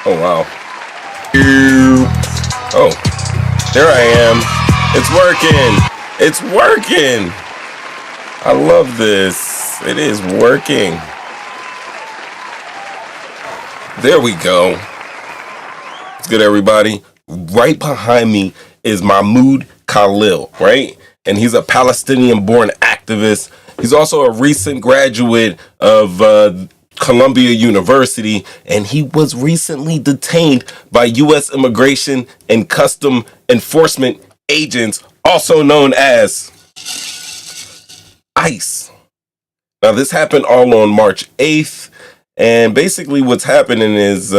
Oh, wow. Oh, there I am. It's working. It's working. I love this. It is working. There we go. It's good, everybody. Right behind me is Mahmoud Khalil, right? And he's a Palestinian-born activist. He's also a recent graduate of Columbia University, and he was recently detained by U.S. Immigration and Custom Enforcement agents, also known as ICE. Now, this happened all on March 8th, and basically what's happening is,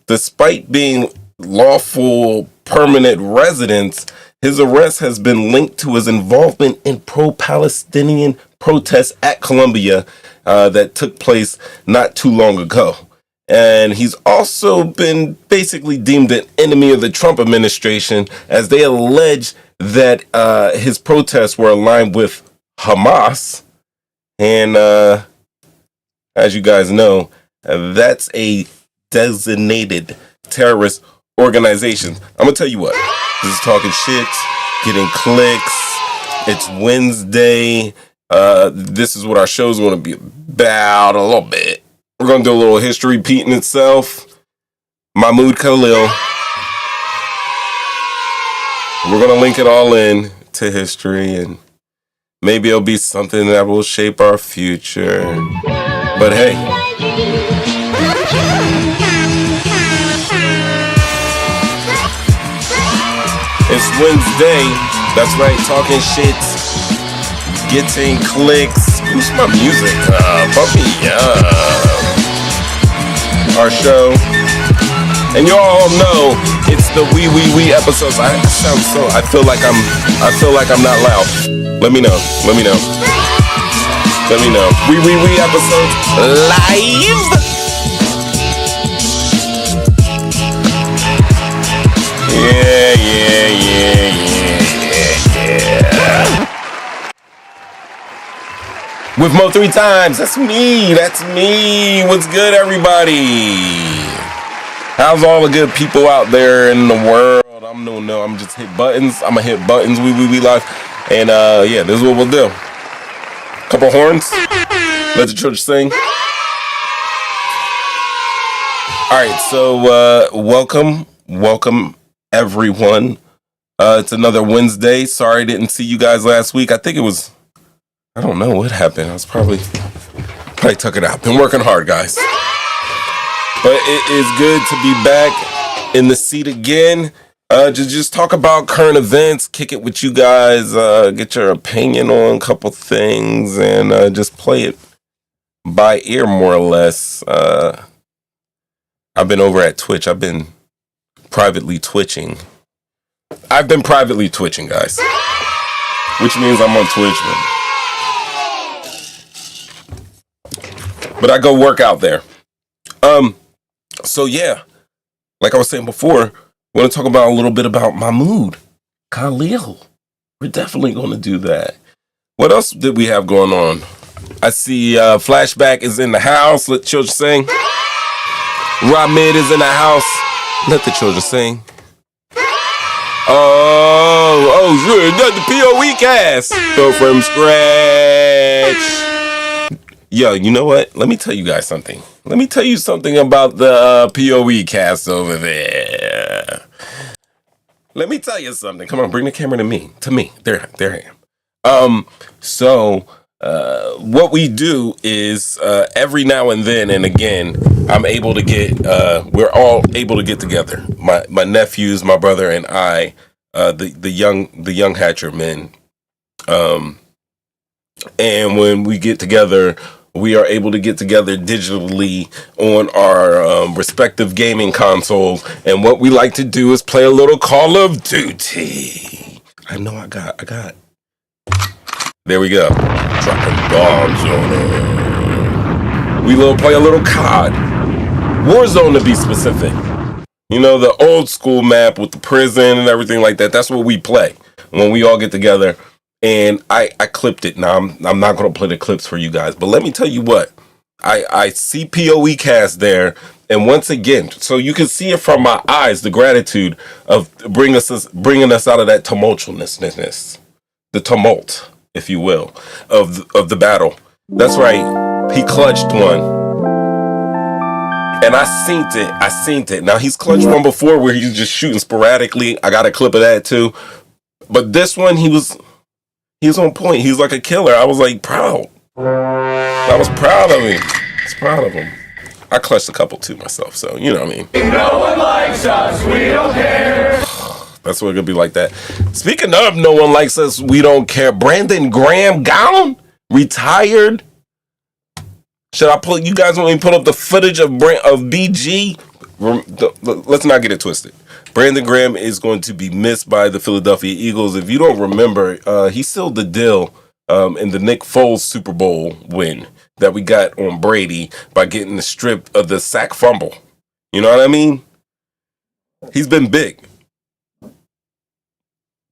despite being lawful permanent residence, his arrest has been linked to his involvement in pro-Palestinian protests at Columbia that took place not too long ago. And he's also been basically deemed an enemy of the Trump administration, as they allege that his protests were aligned with Hamas. And as you guys know, that's a designated terrorist organization. I'm going to tell you what. This is talking shit, getting clicks. It's Wednesday. This is what our show's going to be about a little bit. We're going to do a little history repeating itself. Mahmoud Khalil. We're going to link it all in to history, and maybe it'll be something that will shape our future. But hey. It's Wednesday. That's right, talking shit, getting clicks. Who's my music? Bump me up. Our show. And you all know it's the we episodes. I feel like I'm not loud. Let me know. We episodes live. Yeah. With Mo 3 times. That's me. What's good, everybody? How's all the good people out there in the world? I'm just hit buttons. I'm gonna hit buttons. We live. And yeah, this is what we'll do. Couple horns. Let the church sing. Alright, so welcome everyone. It's another Wednesday. Sorry I didn't see you guys last week. I don't know what happened. I was probably took it out. Been working hard, guys. But it is good to be back in the seat again. Just talk about current events, kick it with you guys, get your opinion on a couple things, and just play it by ear, more or less. I've been over at Twitch. I've been privately twitching. Guys. Which means I'm on Twitch, but I go work out there. So yeah, like I was saying before, I want to talk about a little bit about Mahmoud Khalil. We're definitely going to do that. What else did we have going on? I see Flashback is in the house. Let the children sing. Ramid is in the house. Let the children sing. Oh, not the POE cast. Go from scratch. Yo, you know what? Let me tell you guys something. Let me tell you something about the POE cast over there. Let me tell you something. Come on, bring the camera to me. There I am. So what we do is every now and then and again, we're all able to get together. My nephews, my brother, and I, the young Hatcher men. And when we get together, we are able to get together digitally on our respective gaming consoles. And what we like to do is play a little Call of Duty. I know I got. There we go. Dropping bombs on it. We play a little COD. Warzone, to be specific. You know, the old school map with the prison and everything like that. That's what we play when we all get together. And I clipped it. Now, I'm not going to play the clips for you guys. But let me tell you what. I see POE cast there, and once again, so you can see it from my eyes, the gratitude of bringing us out of that tumultuousness, the tumult, if you will, of the battle. That's right. He clutched one. And I seen it. Now he's clutched one before where he's just shooting sporadically. I got a clip of that too. But this one, he was on point. He was like a killer. I was like proud. I was proud of him. I was proud of him. I clutched a couple too myself, so you know what I mean. No one likes us, we don't care. That's what it could be like that. Speaking of no one likes us, we don't care. Brandon Graham gone? Retired? Should I you guys want me to put up the footage of BG? Let's not get it twisted. Brandon Graham is going to be missed by the Philadelphia Eagles. If you don't remember, he sealed the deal in the Nick Foles Super Bowl win that we got on Brady by getting the strip of the sack fumble. You know what I mean? He's been big.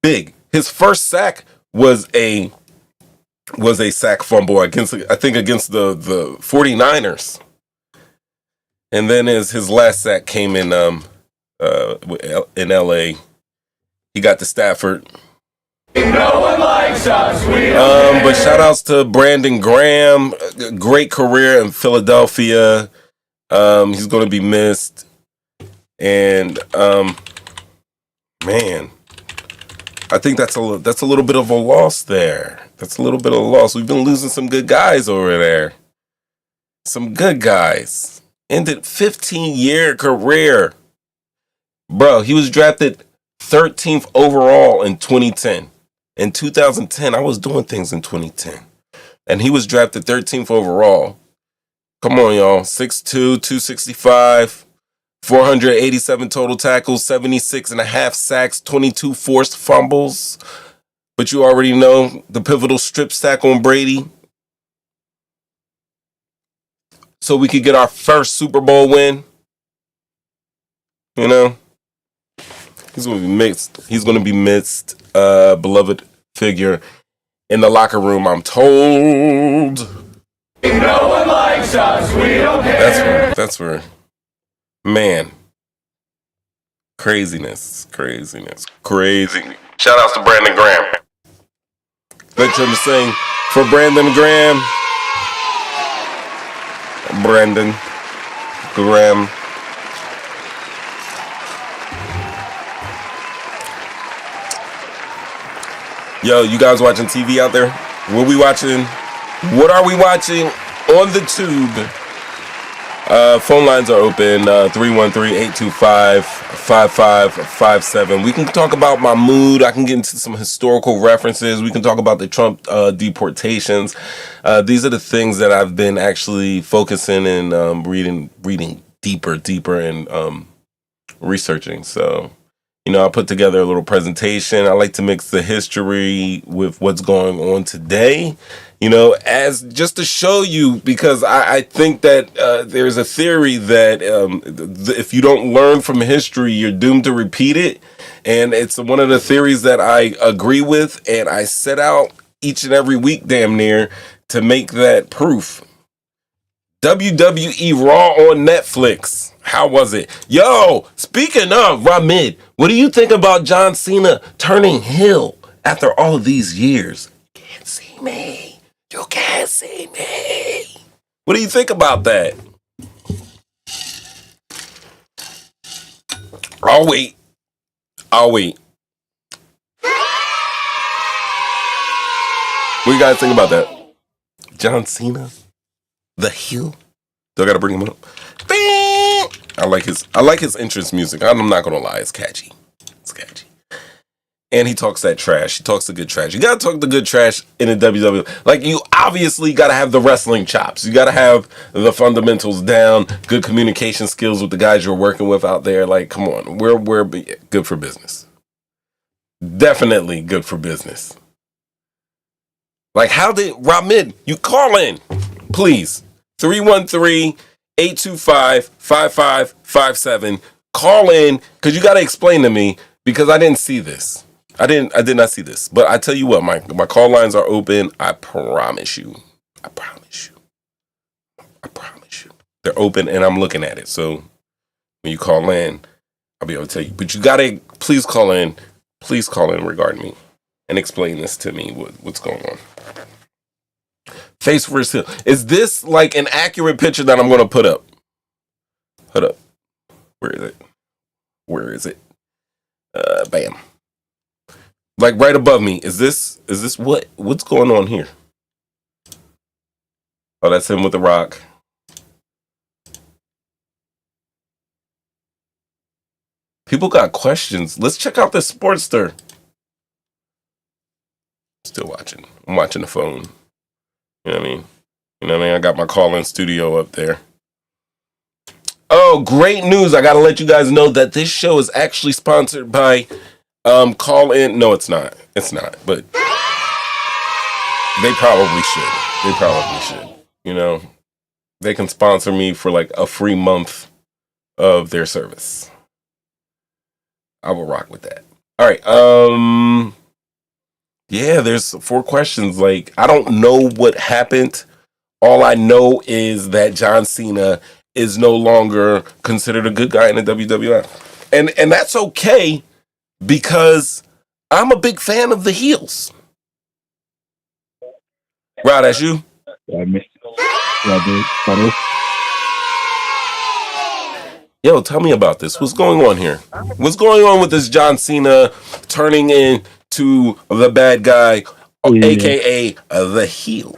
Big. His first sack was a sack fumble against the 49ers. And then his last sack came in LA. He got to Stafford. No one likes us. But shout outs to Brandon Graham. Great career in Philadelphia. He's going to be missed. And man, I think that's a little bit of a loss there. That's a little bit of a loss. We've been losing some good guys over there. Some good guys. Ended 15-year career. Bro, he was drafted 13th overall in 2010. In 2010, I was doing things in 2010. And he was drafted 13th overall. Come on, y'all. 6'2", 265, 487 total tackles, 76 and a half sacks, 22 forced fumbles. But you already know the pivotal strip sack on Brady. So we could get our first Super Bowl win. You know? He's going to be mixed. He's going to be missed. Beloved figure in the locker room, I'm told. No one likes us. We don't care. That's where. Man. Craziness. Crazy. Shout outs to Brandon Graham. Make sure to sing for Brandon Graham. Brandon Graham. Yo, you guys watching TV out there? What are we watching on the tube? Phone lines are open, 313-825-5557. We can talk about my mood. I can get into some historical references. We can talk about the Trump deportations. These are the things that I've been actually focusing and reading deeper and researching. So, you know, I put together a little presentation. I like to mix the history with what's going on today. You know, as just to show you, because I think that there's a theory that if you don't learn from history, you're doomed to repeat it. And it's one of the theories that I agree with. And I set out each and every week, damn near, to make that proof. WWE Raw on Netflix. How was it? Yo, speaking of Ramid, what do you think about John Cena turning heel after all of these years? You can't see me. You can't see me. What do you think about that? I'll wait. What do you guys think about that? John Cena? The heel? Do I gotta bring him up? I like his entrance music. I'm not gonna lie, it's catchy. And he talks that trash. He talks the good trash. You gotta talk the good trash in the WWE. Like, you obviously gotta have the wrestling chops. You gotta have the fundamentals down, good communication skills with the guys you're working with out there. Like, come on, we're good for business. Definitely good for business. Like, how did Ramid, you call in, please. 313-825-5557. Call in, because you gotta explain to me, because I didn't see this. I did not see this. But I tell you what, my call lines are open. I promise you. They're open, and I'm looking at it. So when you call in, I'll be able to tell you. But you gotta please call in regarding me and explain this to me. What's going on? Face versus Hill. Is this like an accurate picture that I'm gonna put up? Hold up. Where is it? Where is it? Bam. Like right above me. Is this what's going on here? Oh, that's him with the rock. People got questions. Let's check out this Sportster. Still watching. I'm watching the phone. You know what I mean? I got my call-in studio up there. Oh, great news. I got to let you guys know that this show is actually sponsored by Call-In. No, it's not. It's not. But they probably should. You know, they can sponsor me for like a free month of their service. I will rock with that. All right. Yeah, there's 4 questions. Like, I don't know what happened. All I know is that John Cena is no longer considered a good guy in the WWF. And that's okay because I'm a big fan of the heels. Rod, that's you? Yeah, I missed it. Yeah, I did. Yo, tell me about this. What's going on here? What's going on with this John Cena turning into the bad guy, a.k.a. the heel?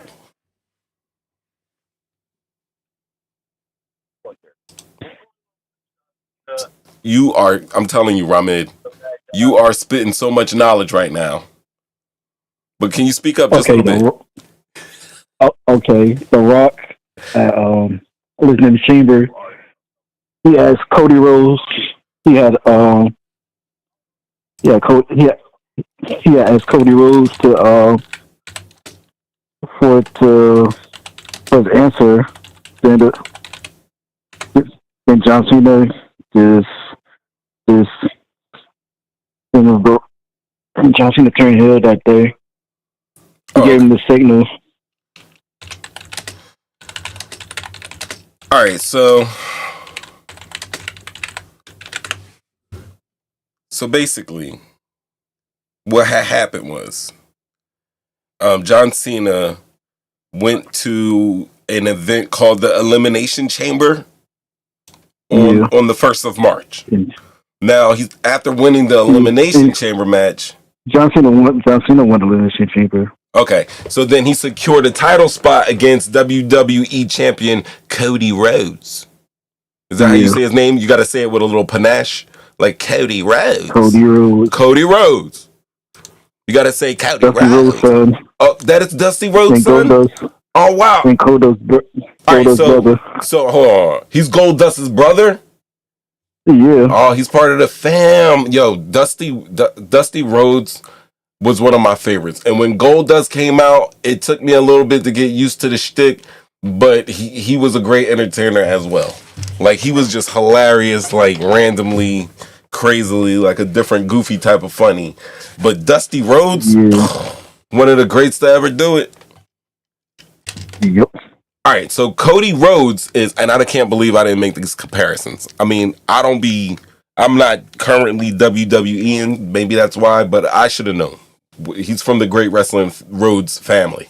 I'm telling you, Ramid, you are spitting so much knowledge right now. But can you speak up just a little bit? Okay, The Rock at Elimination Chamber. He has Cody Rhodes. He had asked Cody Rhodes for his answer. Then John Cena John Cena turned heel that day. He gave him the signal. All right, so basically, what had happened was John Cena went to an event called the Elimination Chamber on the 1st of March. Now, he's after winning the Elimination Chamber match. John Cena won the Elimination Chamber. Okay, so then he secured a title spot against WWE champion Cody Rhodes. Is that how you say his name? You got to say it with a little panache, like Cody Rhodes. Cody Rhodes. You got to say Cody Rhodes. Oh, that is Dusty Rhodes' son? Oh, wow. And Goldust's brother. So, hold on. He's Goldust's brother? Yeah. Oh, he's part of the fam. Yo, Dusty Rhodes was one of my favorites. And when Goldust came out, it took me a little bit to get used to the shtick, but he was a great entertainer as well. Like, he was just hilarious, like, randomly, crazily, like a different goofy type of funny. But Dusty Rhodes, one of the greats to ever do it. Yep. All right, so Cody Rhodes is, and I can't believe I didn't make these comparisons. I mean, I'm not currently WWEing, maybe that's why, but I should have known. He's from the Great Wrestling Rhodes family.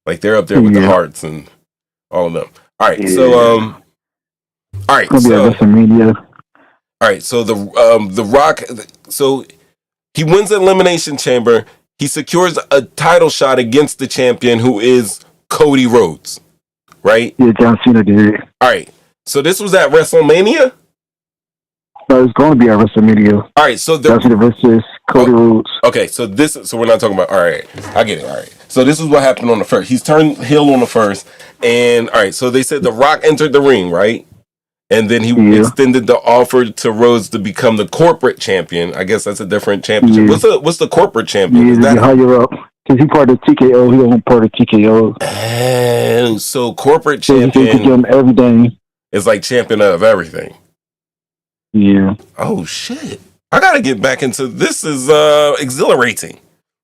Like, they're up there with the Harts and all of them. All right, so the Rock, so he wins the Elimination Chamber. He secures a title shot against the champion, who is Cody Rhodes, right? Yeah, John Cena did. All right, so this was at WrestleMania? No, it's going to be at WrestleMania. All right, so John Cena versus Cody Rhodes. Okay, so we're not talking about. All right, I get it. All right, so this is what happened on the first. He's turned heel on the first, and all right, so they said The Rock entered the ring, right? And then he extended the offer to Rhodes to become the corporate champion. I guess that's a different championship. Yeah. What's the corporate champion? Is that higher up? Because he's part of TKO. He owns part of TKO. And so corporate champion everything. is like champion of everything. Yeah. Oh shit! I gotta get back into this. Is exhilarating.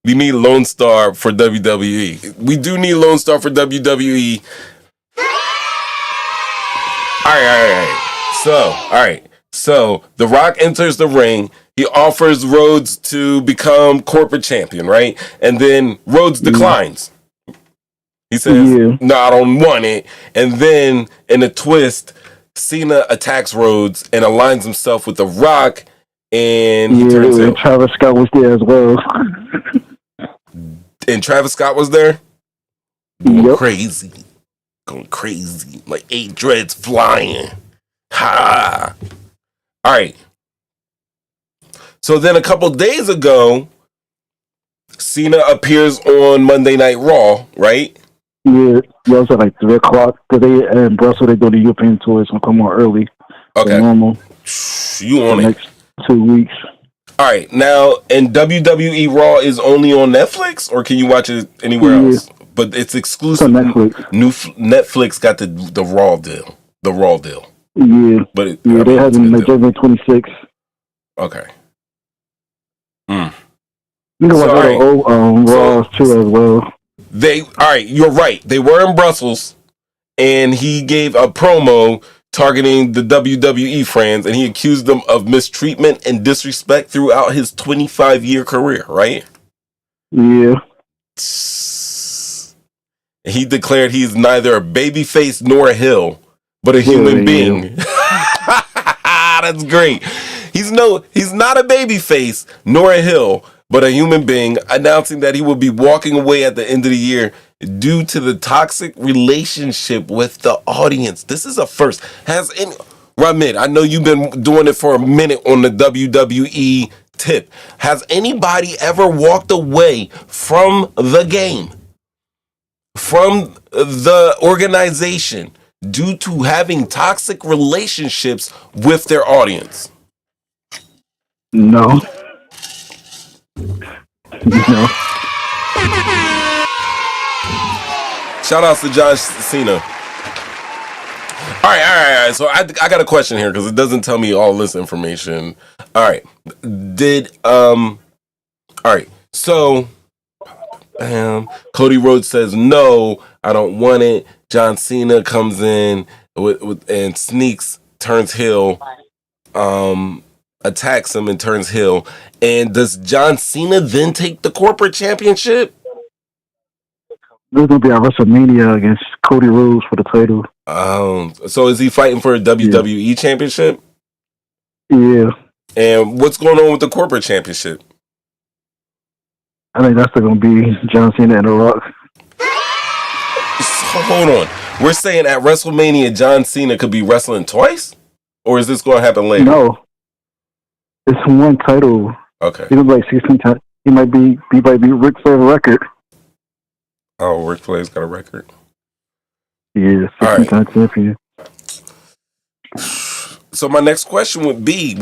We need Lone Star for WWE. We do need Lone Star for WWE. All right. So The Rock enters the ring. He offers Rhodes to become corporate champion, right? And then Rhodes declines. He says, "No, I don't want it." And then in a twist, Cena attacks Rhodes and aligns himself with The Rock, and he turns heel. Travis Scott was there as well. And Travis Scott was there? Going crazy. Like 8 dreads flying. Ha! All right. So then a couple days ago, Cena appears on Monday Night Raw, right? Yeah, that was at like 3 o'clock. Because they in Brussels, they do the European tour. It's going to come on early. Okay. Normal. You on it. Next 2 weeks. All right. Now, and WWE Raw is only on Netflix, or can you watch it anywhere else? But it's exclusive. It's on Netflix. Netflix got the Raw deal. The Raw deal. Yeah. But they have them like January 26th. Okay. You can watch other old Raws too as well. You're right. They were in Brussels, and he gave a promo targeting the WWE fans, and he accused them of mistreatment and disrespect throughout his 25-year career, right? Yeah. He declared he's neither a babyface nor a heel, but a human being. That's great. He's not a babyface nor a heel, but a human being, announcing that he will be walking away at the end of the year due to the toxic relationship with the audience. This is a first. Ramid, I know you've been doing it for a minute on the WWE tip. Has anybody ever walked away from the game, from the organization, due to having toxic relationships with their audience? No. Shout outs to John Cena. All right. So I got a question here because it doesn't tell me all this information. All right. All right. So, Cody Rhodes says, "No, I don't want it." John Cena comes in and sneaks, turns heel, attacks him and turns heel. And does John Cena then take the corporate championship? There's going to be a WrestleMania against Cody Rhodes for the title. So is he fighting for a WWE championship? Yeah. And what's going on with the corporate championship? I think that's going to be John Cena and The Rock. So hold on. We're saying at WrestleMania, John Cena could be wrestling twice? Or is this going to happen later? No. It's one title. Okay. He could be like 16 times. He might be Ric Flair's record. Oh, Ric Flair's got a record? Yeah, 16 times champion. So my next question would be,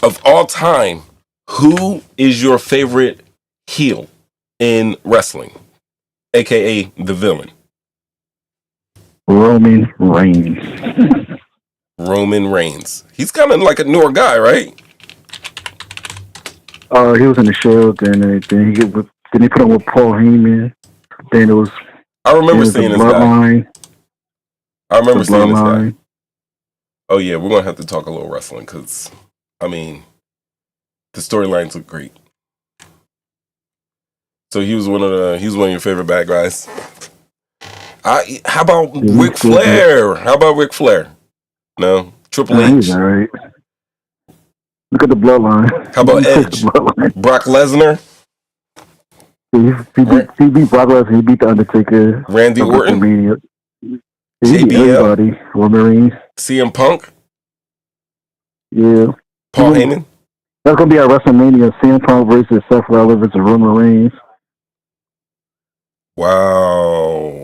of all time, who is your favorite heel in wrestling, aka the villain? Roman Reigns. Roman Reigns. He's kind of like a newer guy, right? He was in the Shield and everything. Then he put on with Paul Heyman. Then it was. I remember seeing this guy. I remember seeing this guy. Oh yeah, we're gonna have to talk a little wrestling because, I mean, the storylines look great. So he was one of your favorite bad guys. How about Ric Flair? How about Ric Flair? No, Triple H. He's all right. Look at the bloodline. How about Edge? Brock Lesnar. He beat Brock Lesnar. He beat the Undertaker. Randy Orton. JBL. Roman Reigns. CM Punk. Yeah. Paul Heyman. That's gonna be at WrestleMania. CM Punk versus Seth Rollins versus Roman Reigns. Wow.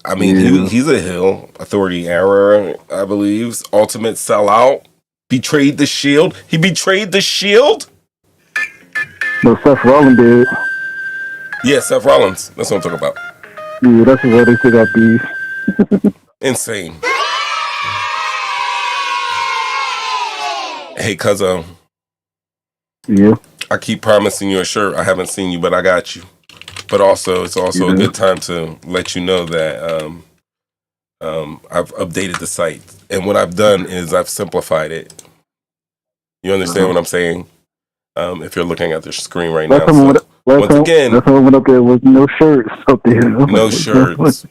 I mean, he's a heel. Authority Era, I believe. Ultimate Sellout. Betrayed the Shield. He betrayed the Shield? No, Seth Rollins did. Yeah, Seth Rollins. That's what I'm talking about. Yeah, that's why they still got beef. Insane. Hey, Cuzzo. Yeah. I keep promising you a shirt. I haven't seen you, but I got you. But also, it's also a good time to let you know that I've updated the site, and what I've done is I've simplified it. You understand what I'm saying? If you're looking at the screen right now. So, once again, that's how I went up there with no shirts up there. No shirts.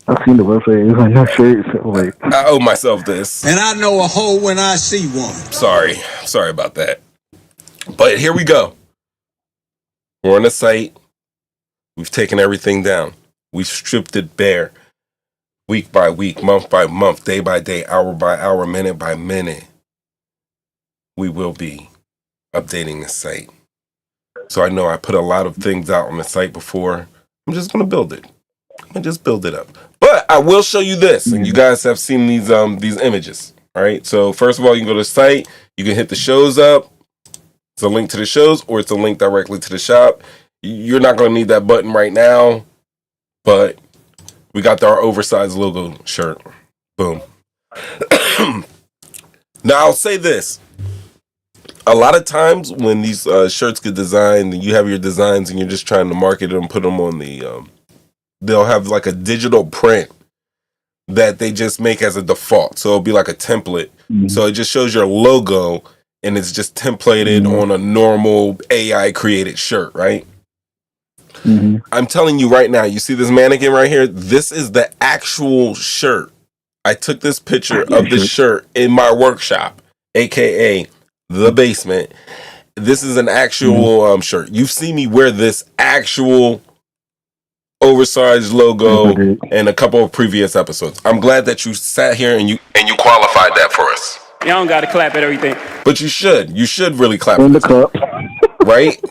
I've seen the website. It's like no shirts. Like, I owe myself this. And I know a hoe when I see one. Sorry about that. But here we go. We're on the site. We've taken everything down. We've stripped it bare. Week by week, month by month, day by day, hour by hour, minute by minute. We will be updating the site. So I know I put a lot of things out on the site before. I'm just going to build it. I'm going to just build it up. But I will show you this. And you guys have seen these images. All right. So first of all, you can go to the site. You can hit the shows up. It's a link to the shows, or it's a link directly to the shop. You're not going to need that button right now, but we got our oversized logo shirt. Boom. Now, I'll say this. A lot of times when these shirts get designed and you have your designs and you're just trying to market them, put them on the, they'll have like a digital print that they just make as a default. So it'll be like a template. Mm-hmm. So it just shows your logo and it's just templated on a normal AI created shirt, right? Mm-hmm. I'm telling you right now, you see this mannequin right here? This is the actual shirt. I took this picture of the shirt in my workshop, aka the basement. This is an actual shirt. You've seen me wear this actual oversized logo in a couple of previous episodes. I'm glad that you sat here and you qualified that for us. Y'all don't gotta clap at everything. But you should. You should really clap in the cup. Right?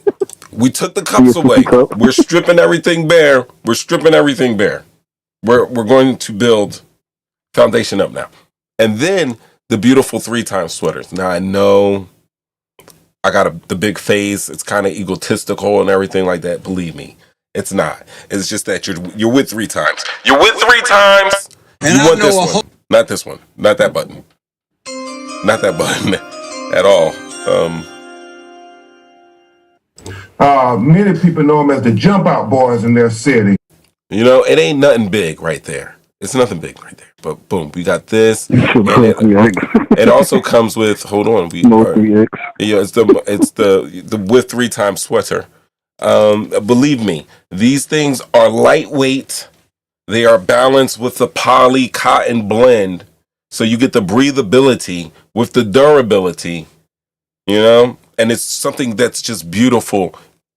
We took the cups away. We're stripping everything bare. We're going to build foundation up now. And then the beautiful 3-time sweaters. Now I know I got the big face. It's kind of egotistical and everything like that. Believe me, it's not. It's just that you're with 3 times. You're with 3 times. And you want this one. Not this one. Not that button. Not that button at all. Many people know them as the jump out boys in their city. You know, it ain't nothing big right there. It's nothing big right there. But boom, we got this. It also comes with. Hold on, it's the with 3-time sweater. Believe me, these things are lightweight. They are balanced with the poly cotton blend, so you get the breathability with the durability. You know, and it's something that's just beautiful,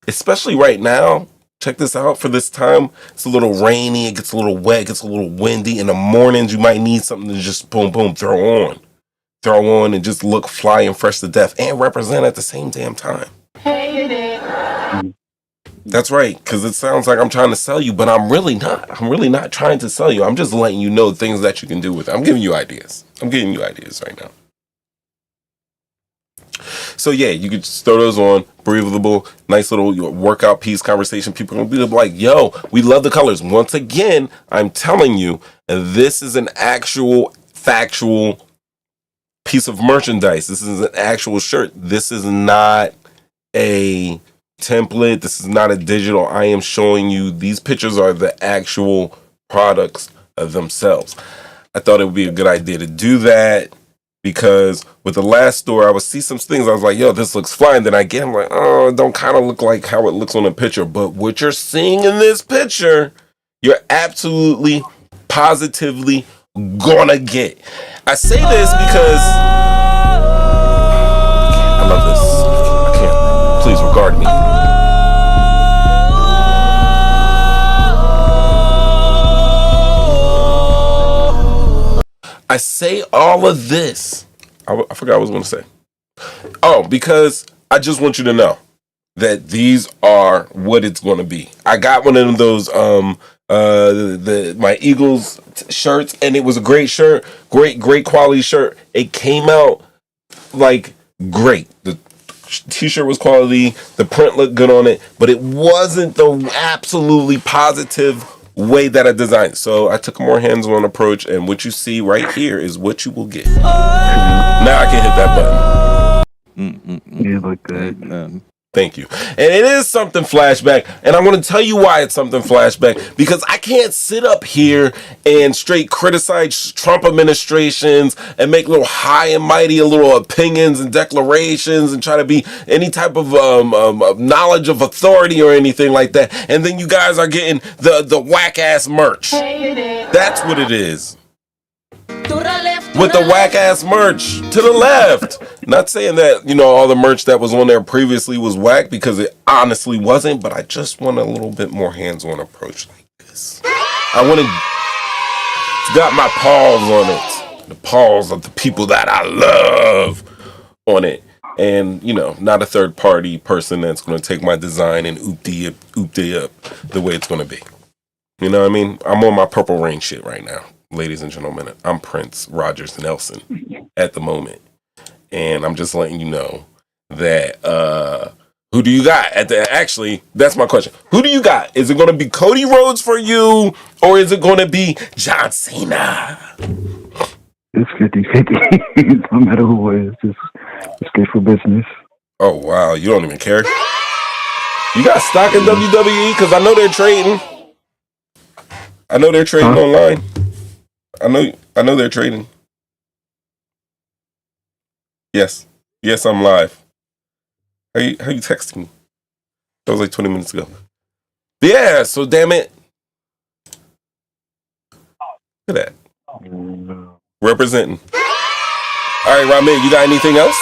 especially right now. Check this out. For this time, it's a little rainy, it gets a little wet, it gets a little windy. In the mornings, you might need something to just boom, throw on and just look fly and fresh to death and represent at the same damn time. That's right, because it sounds like I'm trying to sell you, but I'm really not trying to sell you. I'm just letting you know things that you can do with it. I'm giving you ideas right now. So yeah, you could just throw those on, breathable, nice little workout piece conversation. People are going to be like, yo, we love the colors. Once again, I'm telling you, this is an actual factual piece of merchandise. This is an actual shirt. This is not a template. This is not a digital. I am showing you these pictures are the actual products of themselves. I thought it would be a good idea to do that. Because with the last store, I would see some things. I was like, yo, this looks fine. Then I'm like, oh, it don't kind of look like how it looks on the picture. But what you're seeing in this picture, you're absolutely, positively gonna get. I say this because I love this. I can't. Please regard me. I say all of this. I forgot what I was going to say. Oh, because I just want you to know that these are what it's going to be. I got one of those my Eagles shirts, and it was a great shirt, great quality shirt. It came out like great. The t-shirt was quality. The print looked good on it, but it wasn't the absolutely positive way that I designed. So I took a more hands-on approach, and what you see right here is what you will get. Now I can hit that button. Yeah, like that. Thank you. And it is something flashback, and I'm going to tell you why it's something flashback, because I can't sit up here and straight criticize Trump administrations and make little high and mighty little opinions and declarations and try to be any type of knowledge of authority or anything like that, and then you guys are getting the whack-ass merch. That's what it is. With the whack-ass merch to the left. Not saying that, all the merch that was on there previously was whack, because it honestly wasn't, but I just want a little bit more hands-on approach like this. I want to... It's got my paws on it. The paws of the people that I love on it. And, not a third-party person that's going to take my design and oop-de up the way it's going to be. You know what I mean? I'm on my Purple Rain shit right now. Ladies and gentlemen, I'm Prince Rogers Nelson at the moment. And I'm just letting you know that, who do you got? Actually, that's my question. Who do you got? Is it going to be Cody Rhodes for you, or is it going to be John Cena? It's 50-50. No matter who it is, it's good for business. Oh, wow. You don't even care? You got stock in WWE? Because I know they're trading. I know they're trading online. I know they're trading. Yes, I'm live. How you texting me? That was like 20 minutes ago. Yeah, so damn it. Look at that. Representing. All right, Ramin, you got anything else?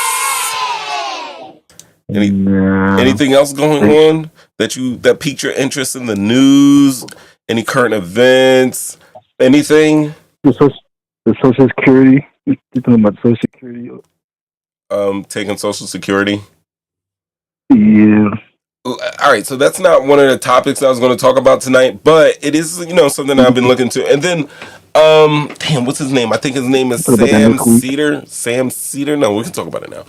Anything else going on that piqued your interest in the news? Any current events? Anything? The Social Security. You're talking about Social Security. Taking Social Security. Yeah. All right, so that's not one of the topics I was going to talk about tonight, but it is, something I've been looking to. And then, damn, what's his name? I think his name is Sam Cedar. Sam Cedar? No, we can talk about it now.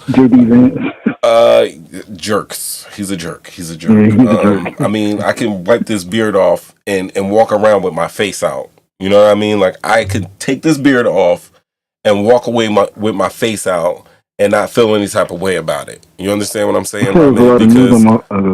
Jerks. He's a jerk. Yeah, he's a jerk. I mean, I can wipe this beard off and walk around with my face out. You know what I mean? Like, I could take this beard off and walk away with my face out and not feel any type of way about it. You understand what I'm saying? Because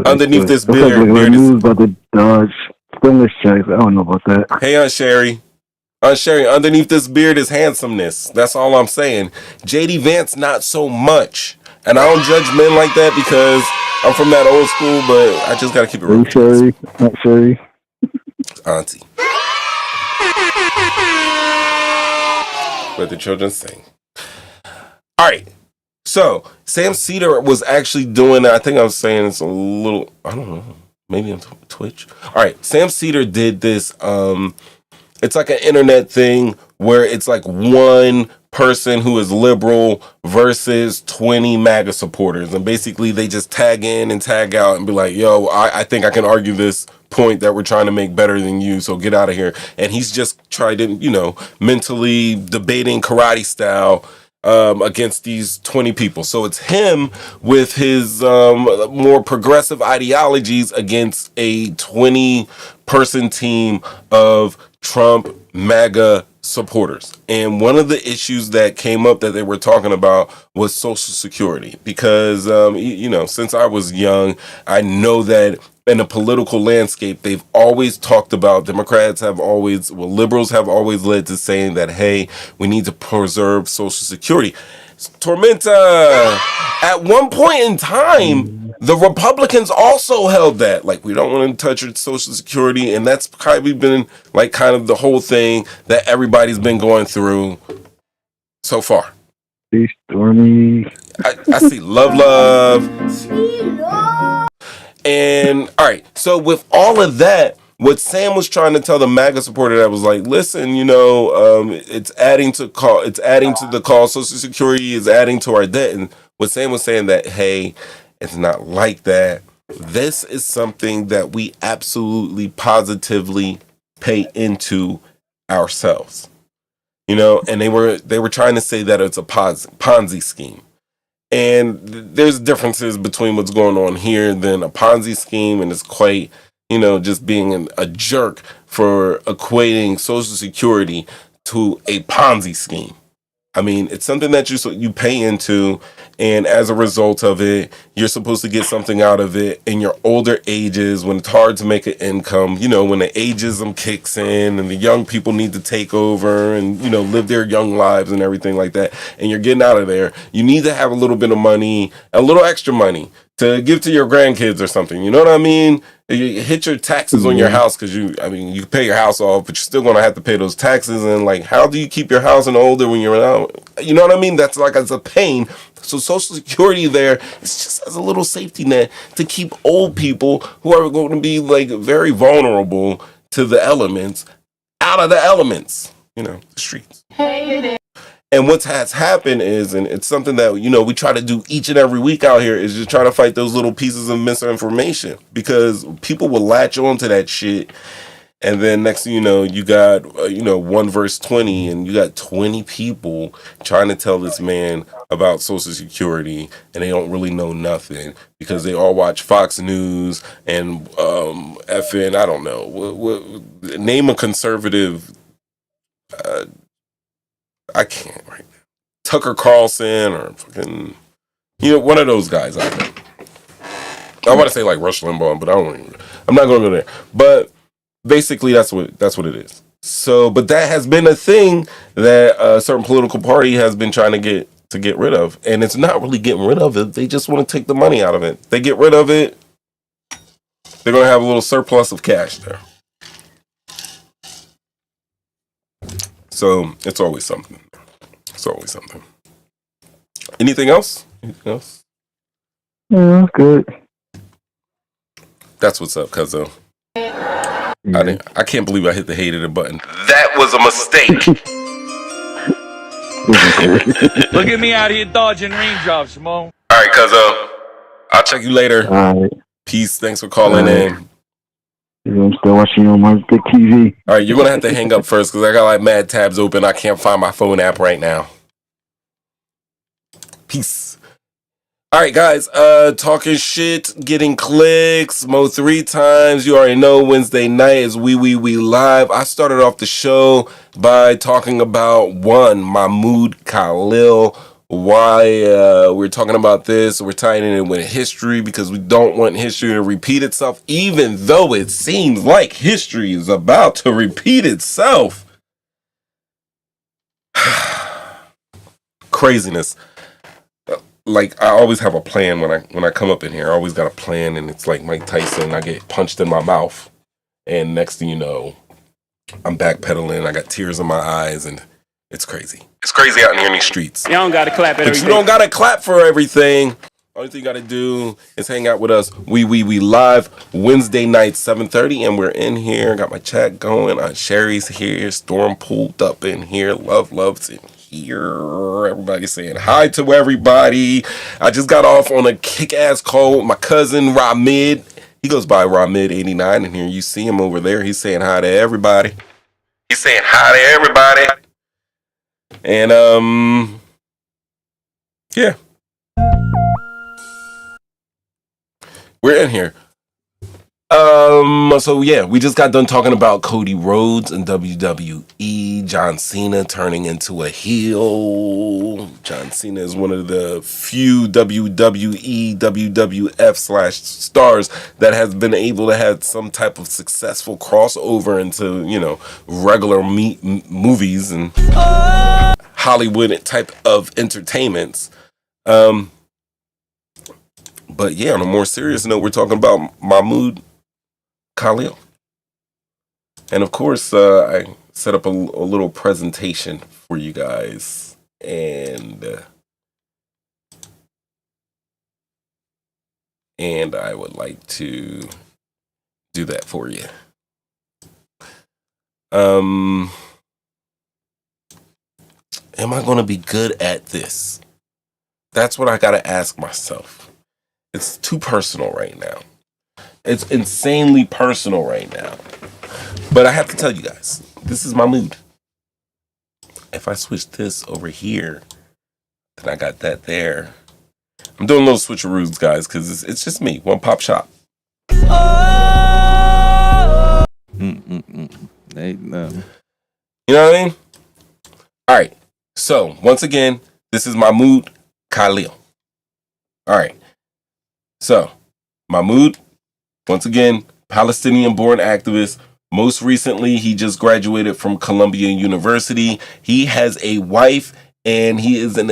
underneath this beard is... about the Dodge stimulus checks. I don't know about that. Hey, Aunt Sherry, underneath this beard is handsomeness. That's all I'm saying. J.D. Vance, not so much. And I don't judge men like that because I'm from that old school, but I just got to keep it real. Sherry, Aunt Sherry. Auntie. Let the children sing. All right. So, Sam Cedar was actually doing, I think I was saying it's a little, I don't know, maybe on Twitch. All right. Sam Cedar did this, it's like an internet thing where it's like one person who is liberal versus 20 MAGA supporters. And basically they just tag in and tag out and be like, yo, I think I can argue this point that we're trying to make better than you, so get out of here. And he's just tried to, mentally debating karate style against these 20 people. So it's him with his more progressive ideologies against a 20-person team of Trump MAGA supporters. And one of the issues that came up that they were talking about was Social Security, because since I was young, I know that in the political landscape, they've always talked about, liberals have always led to saying that, hey, we need to preserve Social Security. Tormenta, at one point in time, the Republicans also held that, like, we don't want to touch your Social Security, and that's probably been like kind of the whole thing that everybody's been going through so far. Stormy. I see love. And all right, so with all of that, what Sam was trying to tell the MAGA supporter that was like, listen, it's adding to the cost. Social Security is adding to our debt. And what Sam was saying that, hey, it's not like that. This is something that we absolutely positively pay into ourselves. And they were trying to say that it's a Ponzi scheme. And there's differences between what's going on here than a Ponzi scheme, and it's quite, just being a jerk for equating Social Security to a Ponzi scheme. I mean, it's something that you pay into, and as a result of it, you're supposed to get something out of it in your older ages when it's hard to make an income, you know, when the ageism kicks in and the young people need to take over and, you know, live their young lives and everything like that, and you're getting out of there. You need to have a little bit of money, a little extra money to give to your grandkids or something. You know what I mean? You hit your taxes on your house because you pay your house off, but you're still going to have to pay those taxes. And like, how do you keep your house in older when you're out? You know what I mean? That's like, it's a pain. So Social Security there, it's just as a little safety net to keep old people who are going to be like very vulnerable to the elements out of the elements, you know, the streets. And what has happened is, and it's something that, you know, we try to do each and every week out here, is just try to fight those little pieces of misinformation, because people will latch on to that shit. And then next thing you know, you got, 1 verse 20, and you got 20 people trying to tell this man about Social Security, and they don't really know nothing because they all watch Fox News and FN, I don't know, name a conservative, I can't right now. Tucker Carlson or fucking, one of those guys out there. I want to say like Rush Limbaugh, but I'm not going to go there. But basically, that's what it is. So, but that has been a thing that a certain political party has been trying to get rid of, and it's not really getting rid of it. They just want to take the money out of it. They get rid of it, they're going to have a little surplus of cash there. So it's always something. It's always something. Anything else? Yeah, good. That's what's up, cuzzo. I can't believe I hit the hated it button. That was a mistake. Look at me out here dodging raindrops, Mo. All right, cuzzo. I'll check you later. All right. Peace. Thanks for calling in. Yeah, I'm still watching you on my big TV. All right, you're going to have to hang up first because I got like mad tabs open. I can't find my phone app right now. Peace. All right, guys. Talking shit, getting clicks, Mo 3 times. You already know Wednesday night is We Live. I started off the show by talking about Mahmoud Khalil. Why we're talking about this. We're tying it in with history because we don't want history to repeat itself, even though it seems like history is about to repeat itself. Craziness. Like, I always have a plan when I come up in here. I always got a plan, and it's like Mike Tyson. I get punched in my mouth, and next thing you know, I'm backpedaling. I got tears in my eyes, and it's crazy. It's crazy out here in these streets. You don't gotta clap at everything. But you don't gotta clap for everything. Only thing you gotta do is hang out with us. We Live Wednesday night, 7:30, and we're in here. Got my chat going. Aunt Sherry's here. Storm pulled up in here. Love's in here. Everybody's saying hi to everybody. I just got off on a kick-ass call with my cousin Ramid. He goes by Ramid89 in here. You see him over there. He's saying hi to everybody. And yeah. We're in here. So yeah, we just got done talking about Cody Rhodes and WWE. John Cena turning into a heel. John Cena is one of the few WWE, WWF/stars that has been able to have some type of successful crossover into, regular movies and Hollywood type of entertainments. But yeah, on a more serious note, we're talking about Mahmoud Khalil. And of course, I set up a little presentation for you guys. And I would like to do that for you. Am I going to be good at this? That's what I got to ask myself. It's too personal right now. It's insanely personal right now. But I have to tell you guys, this is my mood. If I switch this over here, then I got that there. I'm doing little switcheroos, guys, because it's just me. One pop shop. They, You know what I mean? All right. So, once again, this is Mahmoud Khalil. All right. So, Mahmoud, once again, Palestinian-born activist. Most recently, he just graduated from Columbia University. He has a wife, and he is an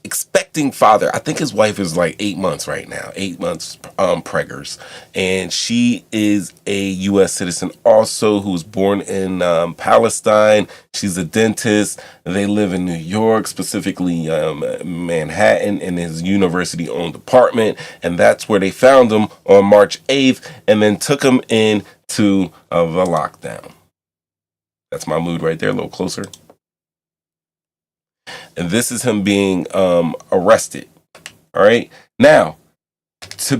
expecting father. I think his wife is like 8 months right now, 8 months preggers. And she is a U.S. citizen also who was born in Palestine. She's a dentist. They live in New York, specifically Manhattan, in his university-owned apartment. And that's where they found him on March 8th and then took him in to the lockdown. That's my mood right there, a little closer. And this is him being arrested. All right. Now, to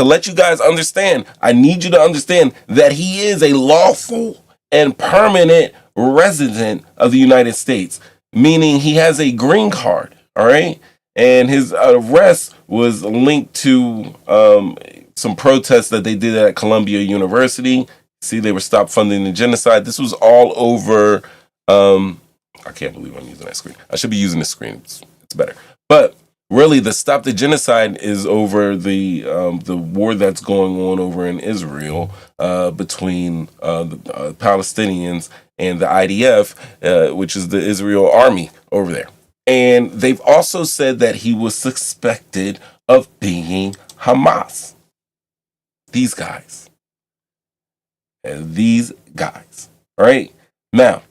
let you guys understand, I need you to understand that he is a lawful and permanent resident of the United States, meaning he has a green card. All right. And his arrest was linked to some protests that they did at Columbia University. See, they were stopped funding the genocide. This was all over. I can't believe I'm using that screen. I should be using the screen. It's better. But really, the Stop the Genocide is over the war that's going on over in Israel between the Palestinians and the IDF, which is the Israel army over there. And they've also said that he was suspected of being Hamas. These guys. And these guys. All right? Now,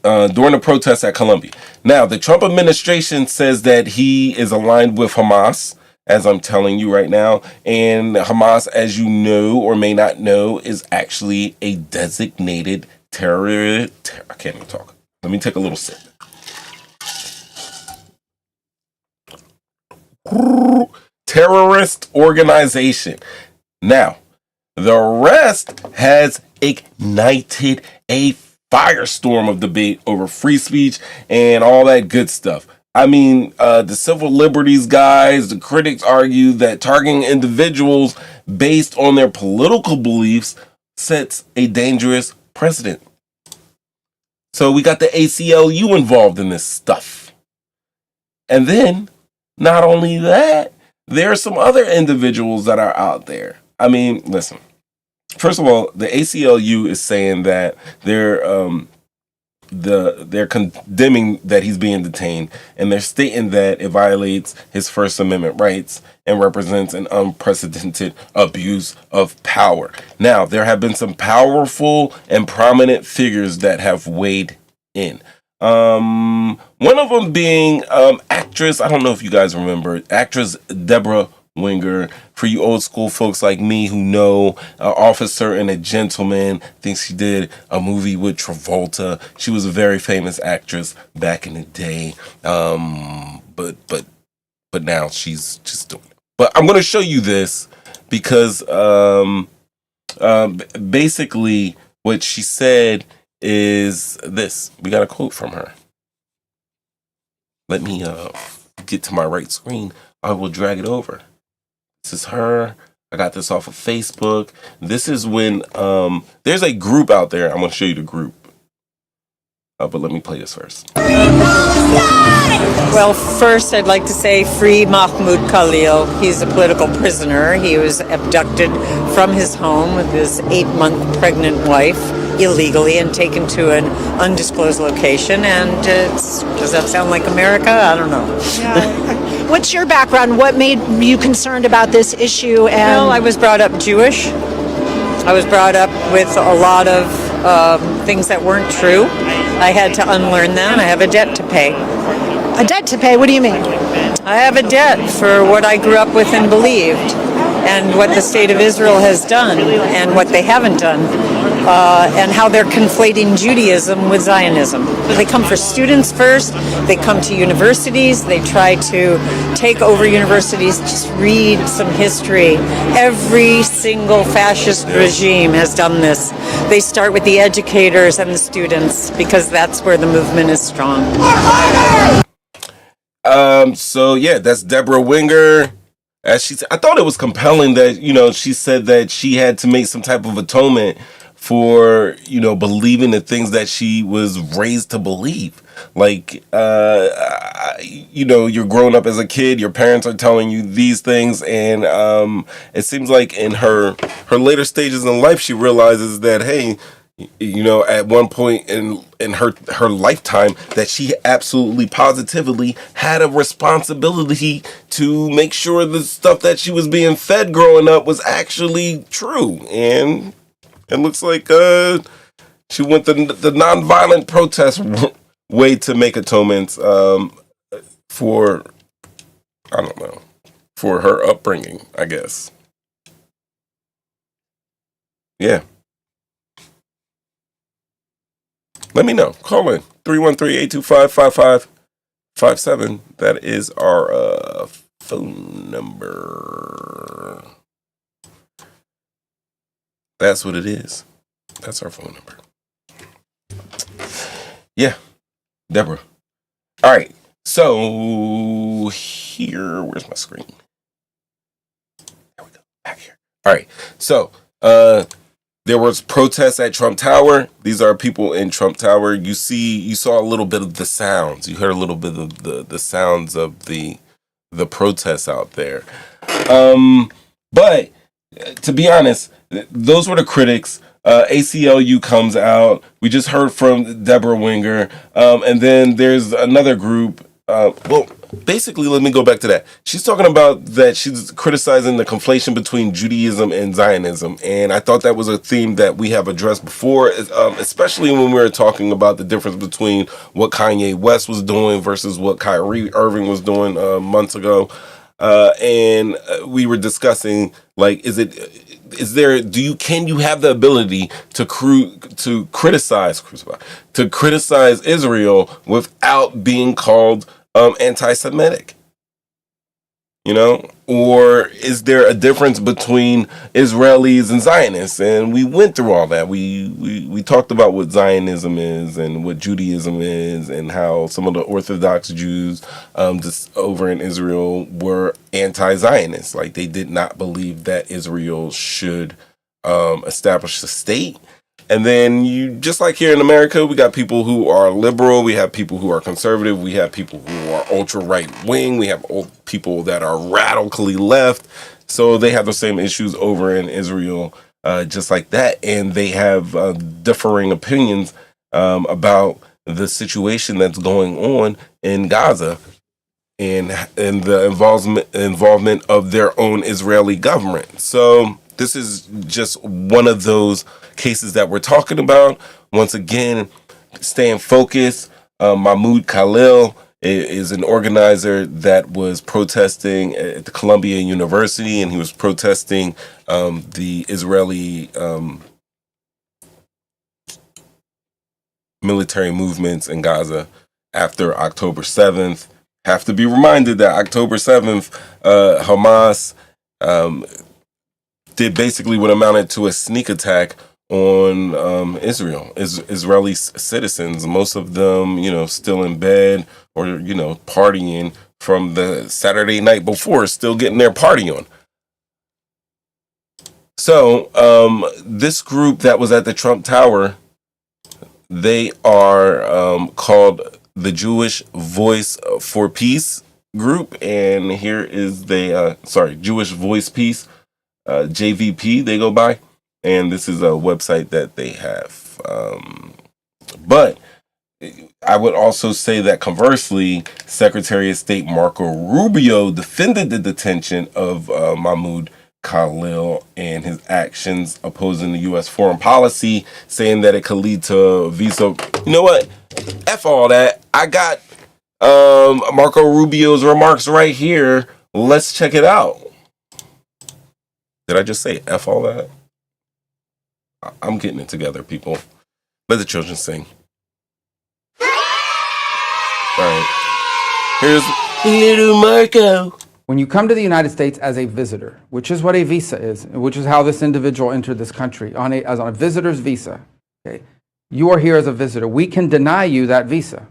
during the protests at Columbia. Now, the Trump administration says that he is aligned with Hamas, as I'm telling you right now. And Hamas, as you know or may not know, is actually a designated terrorist. I can't even talk. Let me take a little sip. Terrorist organization. Now, the arrest has ignited a firestorm of debate over free speech and all that good stuff. I mean, the civil liberties guys, the critics argue that targeting individuals based on their political beliefs sets a dangerous precedent. So we got the ACLU involved in this stuff. And then, not only that, there are some other individuals that are out there. I mean, listen. First of all, the ACLU is saying that they're condemning that he's being detained, and they're stating that it violates his First Amendment rights and represents an unprecedented abuse of power. Now, there have been some powerful and prominent figures that have weighed in. One of them being actress, I don't know if you guys remember, actress Deborah Winger. For you old school folks like me who know Officer and a Gentleman, I think she did a movie with Travolta. She was a very famous actress back in the day. But now she's just doing it. But I'm going to show you this because basically what she said is this. We got a quote from her. Let me get to my right screen. I will drag it over. This is her. I got this off of Facebook. This is when there's a group out there. I'm going to show you the group. But let me play this first. Well, first I'd like to say free Mahmoud Khalil. He's a political prisoner. He was abducted from his home with his 8-month pregnant wife illegally and taken to an undisclosed location. And does that sound like America? I don't know. Yeah. What's your background? What made you concerned about this issue? And Well, I was brought up Jewish. I was brought up with a lot of things that weren't true. I had to unlearn them. I have a debt to pay. A debt to pay? What do you mean? I have a debt for what I grew up with and believed, and what the state of Israel has done, and what they haven't done, and how they're conflating Judaism with Zionism. They come for students first, they come to universities, they try to take over universities. Just read some history. Every single fascist regime has done this. They start with the educators and the students because that's where the movement is strong. So yeah, that's Deborah Winger. As she said, I thought it was compelling that, she said that she had to make some type of atonement for, believing the things that she was raised to believe. Like, you're growing up as a kid, your parents are telling you these things, and it seems like in her later stages in life, she realizes that, hey, at one point in her lifetime, that she absolutely positively had a responsibility to make sure the stuff that she was being fed growing up was actually true. And it looks like she went the nonviolent protest way to make atonements for, I don't know, for her upbringing, I guess. Yeah. Let me know. Call in 313-825-5557. That is our phone number. That's what it is. That's our phone number. Yeah. Deborah. All right. So here, where's my screen? There we go. Back here. All right. So, there was protests at Trump Tower. These are people in Trump Tower. You saw a little bit of the sounds. You heard a little bit of the sounds of the protests out there. But to be honest, those were the critics. ACLU comes out. We just heard from Deborah Winger. And then there's another group. Basically, let me go back to that. She's talking about that she's criticizing the conflation between Judaism and Zionism. And I thought that was a theme that we have addressed before, especially when we were talking about the difference between what Kanye West was doing versus what Kyrie Irving was doing months ago. And we were discussing, like, can you have the ability to criticize Israel without being called anti-Semitic? Or is there a difference between Israelis and Zionists? And we went through all that. We talked about what Zionism is and what Judaism is, and how some of the Orthodox Jews just over in Israel were anti-Zionists. Like, they did not believe that Israel should establish a state. And then just like here in America, we got people who are liberal, we have people who are conservative, we have people who are ultra right wing, we have people that are radically left. So they have the same issues over in Israel, just like that. And they have differing opinions about the situation that's going on in Gaza and the involvement of their own Israeli government. So this is just one of those cases that we're talking about. Once again, staying focused. Mahmoud Khalil is an organizer that was protesting at the Columbia University, and he was protesting the Israeli military movements in Gaza after October 7th. Have to be reminded that October 7th, Hamas did basically what amounted to a sneak attack on Israeli citizens, most of them, still in bed or, partying from the Saturday night before, still getting their party on. So this group that was at the Trump Tower, they are called the Jewish Voice for Peace group, and here is Jewish Voice Peace, JVP they go by. And this is a website that they have. But I would also say that conversely, Secretary of State Marco Rubio defended the detention of Mahmoud Khalil and his actions opposing the U.S. foreign policy, saying that it could lead to visa. You know what? F all that. I got Marco Rubio's remarks right here. Let's check it out. Did I just say F all that? I'm getting it together, people. Let the children sing. All right. Here's little Marco. When you come to the United States as a visitor, which is what a visa is, which is how this individual entered this country, on a visitor's visa, okay, you are here as a visitor. We can deny you that visa.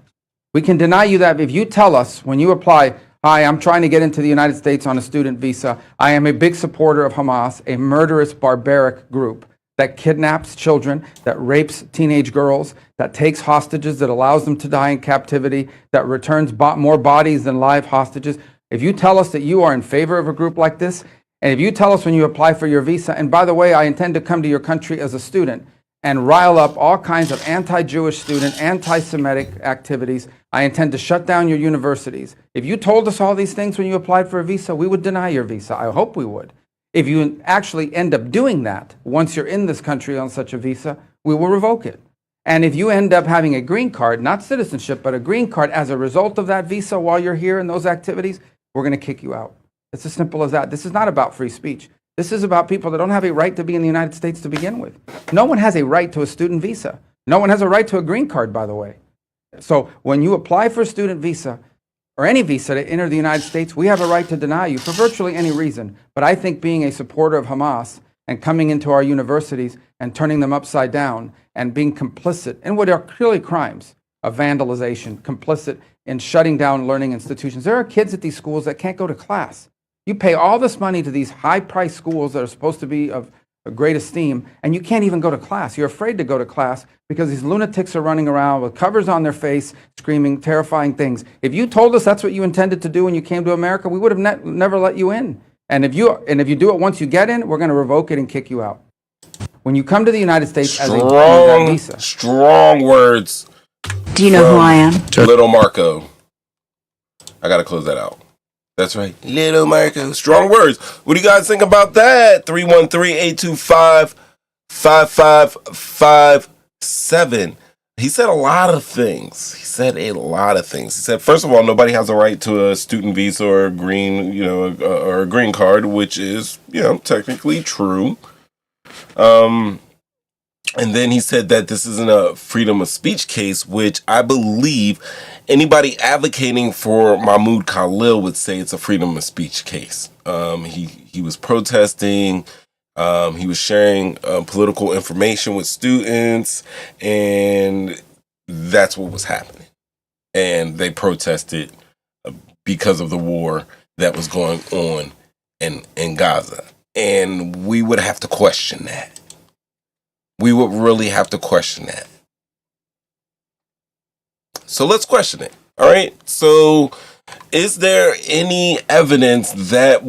We can deny you that if you tell us when you apply, hi, I'm trying to get into the United States on a student visa. I am a big supporter of Hamas, a murderous, barbaric group that kidnaps children, that rapes teenage girls, that takes hostages, that allows them to die in captivity, that returns more bodies than live hostages. If you tell us that you are in favor of a group like this, and if you tell us when you apply for your visa, and by the way, I intend to come to your country as a student and rile up all kinds of anti-Jewish student, anti-Semitic activities, I intend to shut down your universities. If you told us all these things when you applied for a visa, we would deny your visa. I hope we would. If you actually end up doing that, once you're in this country on such a visa, we will revoke it. And if you end up having a green card, not citizenship, but a green card as a result of that visa while you're here in those activities, we're going to kick you out. It's as simple as that. This is not about free speech. This is about people that don't have a right to be in the United States to begin with. No one has a right to a student visa. No one has a right to a green card, by the way. So when you apply for a student visa, or any visa to enter the United States, we have a right to deny you for virtually any reason. But I think being a supporter of Hamas and coming into our universities and turning them upside down and being complicit in what are clearly crimes of vandalization, complicit in shutting down learning institutions. There are kids at these schools that can't go to class. You pay all this money to these high-priced schools that are supposed to be of great esteem, and you can't even go to class. You're afraid to go to class because these lunatics are running around with covers on their face, screaming terrifying things. If you told us that's what you intended to do when you came to America, we would have never let you in. And if you do it once you get in, we're going to revoke it and kick you out. When you come to the United States as a visa. Strong words. Do you know who I am? Little Marco. I got to close that out. That's right. Little Marco. Strong words. What do you guys think about that? 313-825-5557. He said a lot of things. He said, first of all, nobody has a right to a student visa or a green, or a green card, which is, technically true. And then he said that this isn't a freedom of speech case, which I believe anybody advocating for Mahmoud Khalil would say it's a freedom of speech case. He was protesting. He was sharing political information with students, and that's what was happening. And they protested because of the war that was going on in Gaza. And we would have to question that. We would really have to question that. So let's question it. All right. So is there any evidence that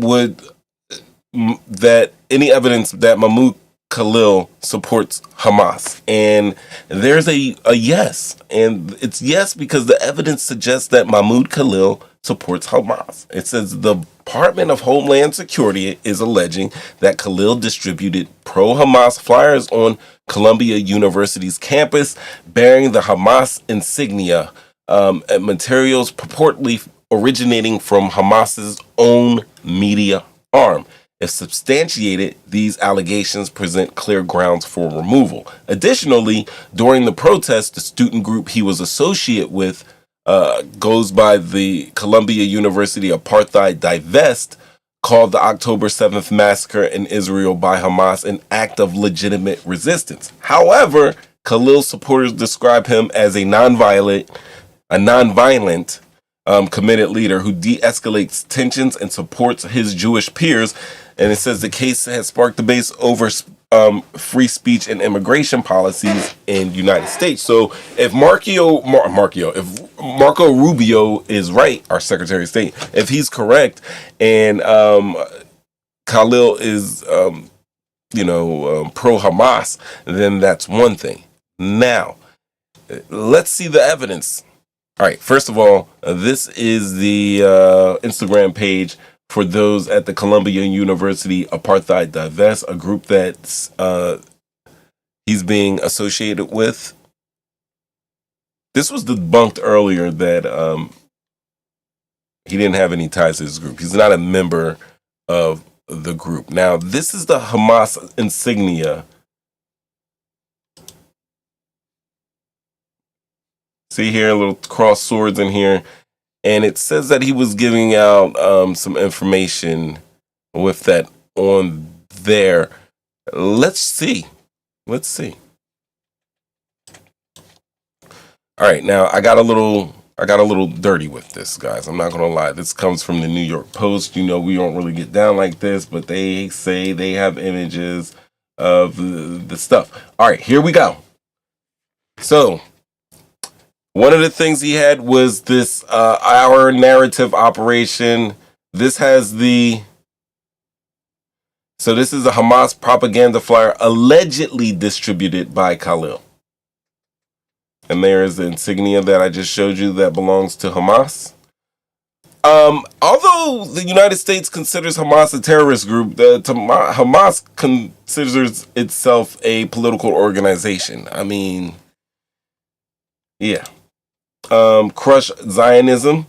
Mahmoud Khalil supports Hamas? And there's a yes. And it's yes because the evidence suggests that Mahmoud Khalil supports Hamas. It says the Department of Homeland Security is alleging that Khalil distributed pro-Hamas flyers on Columbia University's campus bearing the Hamas insignia, and materials purportedly originating from Hamas's own media arm. If substantiated, these allegations present clear grounds for removal. Additionally, during the protest, the student group he was associated with goes by the Columbia University Apartheid Divest, called the October 7th massacre in Israel by Hamas an act of legitimate resistance. However, Khalil's supporters describe him as a nonviolent, committed leader who de-escalates tensions and supports his Jewish peers. And it says the case has sparked debates over free speech and immigration policies in the United States. So if Marco Rubio is right, our Secretary of State, if he's correct, and Khalil is pro-Hamas, then that's one thing. Now, let's see the evidence. All right, first of all, this is the Instagram page for those at the Columbia University Apartheid Divest, a group that he's being associated with. This was debunked earlier that he didn't have any ties to this group. He's not a member of the group. Now, this is the Hamas insignia. See here, little cross swords in here. And it says that he was giving out some information with that on there. Let's see. All right, now I got a little dirty with this, guys. I'm not gonna lie. This comes from the New York Post. We don't really get down like this, but they say they have images of the stuff. All right, here we go. So, one of the things he had was this our narrative operation. This has so this is a Hamas propaganda flyer allegedly distributed by Khalil. And there is the insignia that I just showed you that belongs to Hamas. Although the United States considers Hamas a terrorist group, Hamas considers itself a political organization. I mean, yeah. Crush Zionism.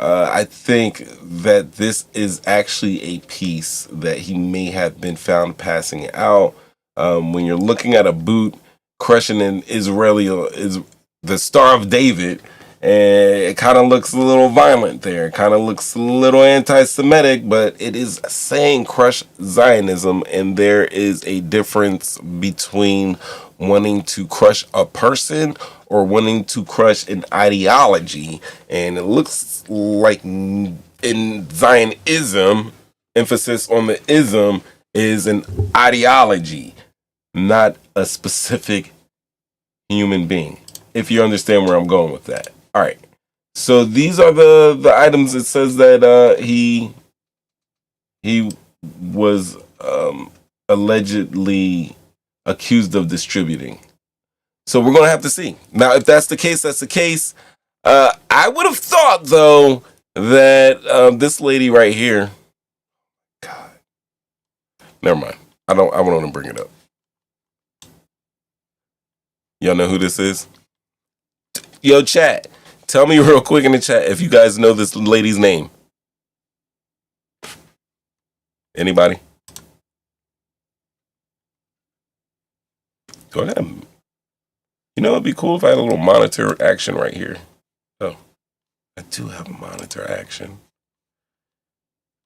I think that this is actually a piece that he may have been found passing out. When you're looking at a boot, crushing an Israeli is the Star of David, and it kind of looks a little violent there. It kind of looks a little anti-Semitic, but it is saying crush Zionism, and there is a difference between wanting to crush a person or wanting to crush an ideology. And it looks like in Zionism, emphasis on the ism is an ideology, not a specific human being, if you understand where I'm going with that. All right. So these are the items. It says that he was allegedly accused of distributing. So we're going to have to see. Now, if that's the case, that's the case. I would have thought, though, that this lady right here, God, never mind. I want to bring it up. Y'all know who this is? Yo, chat. Tell me real quick in the chat if you guys know this lady's name. Anybody? Go ahead. You know, it'd be cool if I had a little monitor action right here. Oh, I do have a monitor action.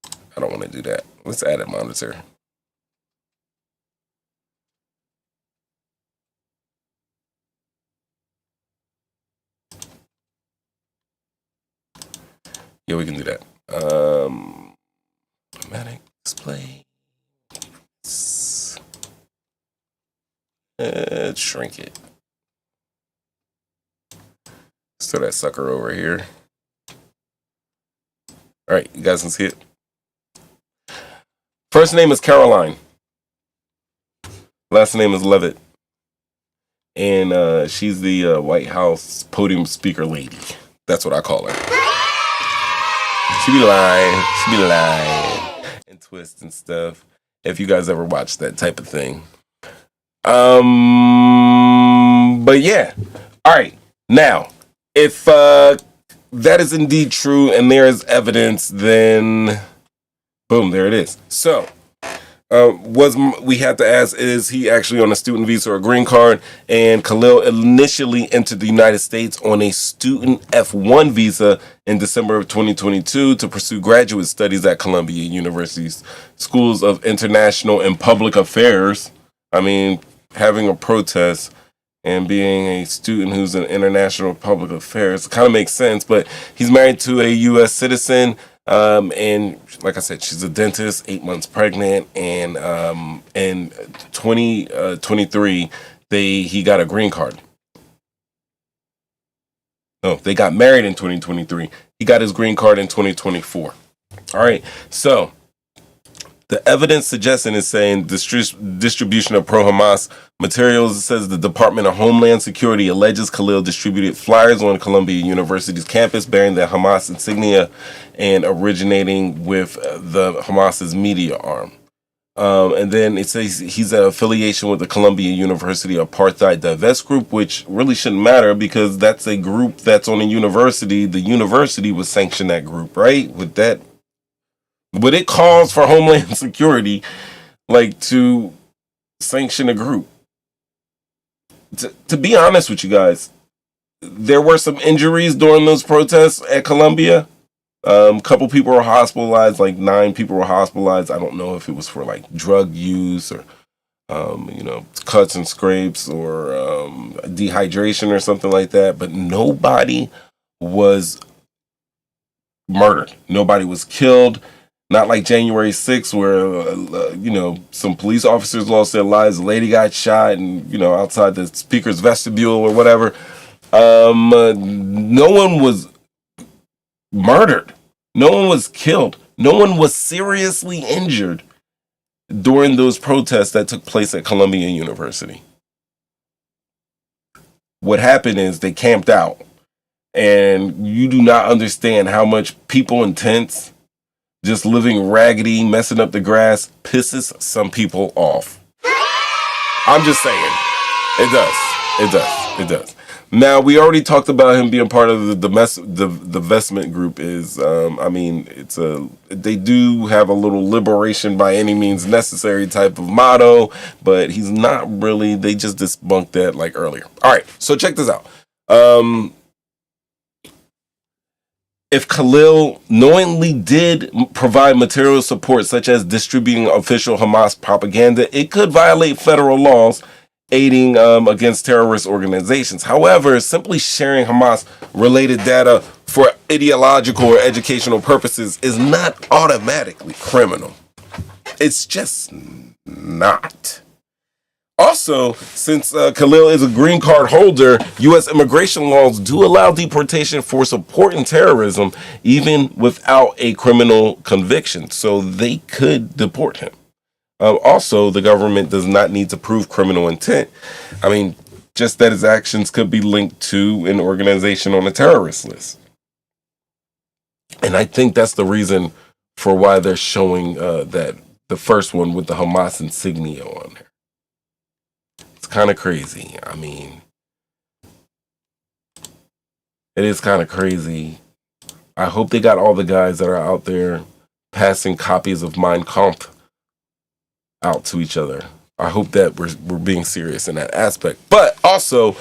I don't want to do that. Let's add a monitor. Yeah, we can do that. Automatic display. Shrink it. Let's throw that sucker over here. All right, you guys can see it. First name is Caroline. Last name is Levitt. And she's the White House podium speaker lady. That's what I call her. She be lying and twist and stuff. If you guys ever watch that type of thing. But yeah. All right. Now, if that is indeed true and there is evidence, then boom, there it is. So, we have to ask, is he actually on a student visa or a green card? And Khalil initially entered the United States on a student F1 visa in December of 2022 to pursue graduate studies at Columbia University's Schools of International and Public Affairs. I mean, having a protest and being a student who's in international public affairs kind of makes sense, but he's married to a U.S. citizen. And like I said, she's a dentist, 8 months pregnant, and in 2023, he got a green card. No, they got married in 2023. He got his green card in 2024. All right, so the evidence suggesting is saying distribution of pro-Hamas materials. It says the Department of Homeland Security alleges Khalil distributed flyers on Columbia University's campus bearing the Hamas insignia and originating with the Hamas's media arm. And then it says he's an affiliation with the Columbia University Apartheid Divest Group, which really shouldn't matter because that's a group that's on a university. The university would sanction that group, right? With that. But it calls for Homeland Security, like, to sanction a group. To be honest with you guys, there were some injuries during those protests at Columbia. A couple people were hospitalized, like 9 people were hospitalized. I don't know if it was for like drug use or, cuts and scrapes or dehydration or something like that. But nobody was murdered. Nobody was killed. Not like January 6th where, some police officers lost their lives, a lady got shot and, outside the speaker's vestibule or whatever. No one was murdered. No one was killed. No one was seriously injured during those protests that took place at Columbia University. What happened is they camped out, and you do not understand how much people in tents, just living raggedy, messing up the grass, pisses some people off. I'm just saying. It does. Now, we already talked about him being part of the vestment group. They do have a little liberation by any means necessary type of motto, but he's not really, they just debunked that like earlier. All right, so check this out. If Khalil knowingly did provide material support, such as distributing official Hamas propaganda, it could violate federal laws aiding against terrorist organizations. However, simply sharing Hamas-related data for ideological or educational purposes is not automatically criminal. It's just not. Also, since Khalil is a green card holder, U.S. immigration laws do allow deportation for supporting terrorism, even without a criminal conviction. So they could deport him. Also, the government does not need to prove criminal intent. Just that his actions could be linked to an organization on a terrorist list. And I think that's the reason for why they're showing that the first one with the Hamas insignia on there. It's kind of crazy. It is kind of crazy. I hope they got all the guys that are out there passing copies of Mein Kampf out to each other. I hope that we're being serious in that aspect. But also,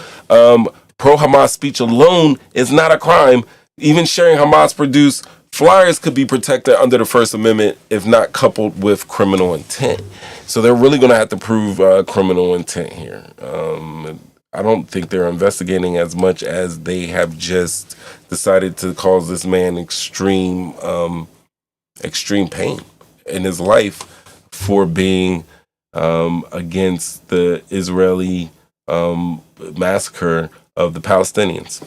pro-Hamas speech alone is not a crime. Even sharing Hamas-produced flyers could be protected under the First Amendment if not coupled with criminal intent. So they're really going to have to prove criminal intent here. I don't think they're investigating as much as they have just decided to cause this man extreme pain in his life for being against the Israeli massacre of the Palestinians.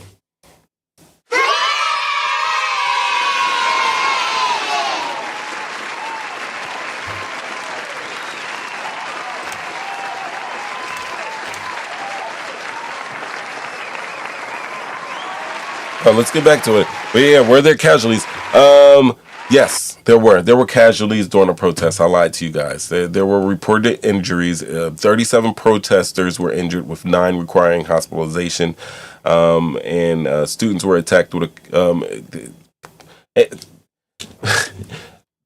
Let's get back to it. But yeah, were there casualties? Yes, there were. There were casualties during the protests. I lied to you guys. There were reported injuries. 37 protesters were injured, with 9 requiring hospitalization. And students were attacked with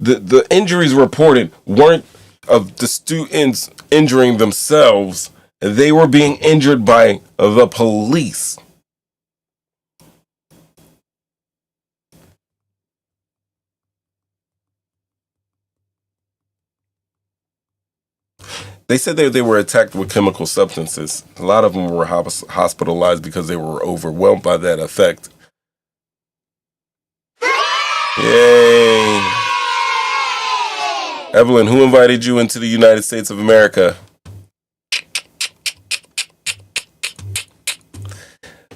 the injuries reported weren't of the students injuring themselves. They were being injured by the police. They said they were attacked with chemical substances. A lot of them were hospitalized because they were overwhelmed by that effect. Yay. Evelyn, who invited you into the United States of America?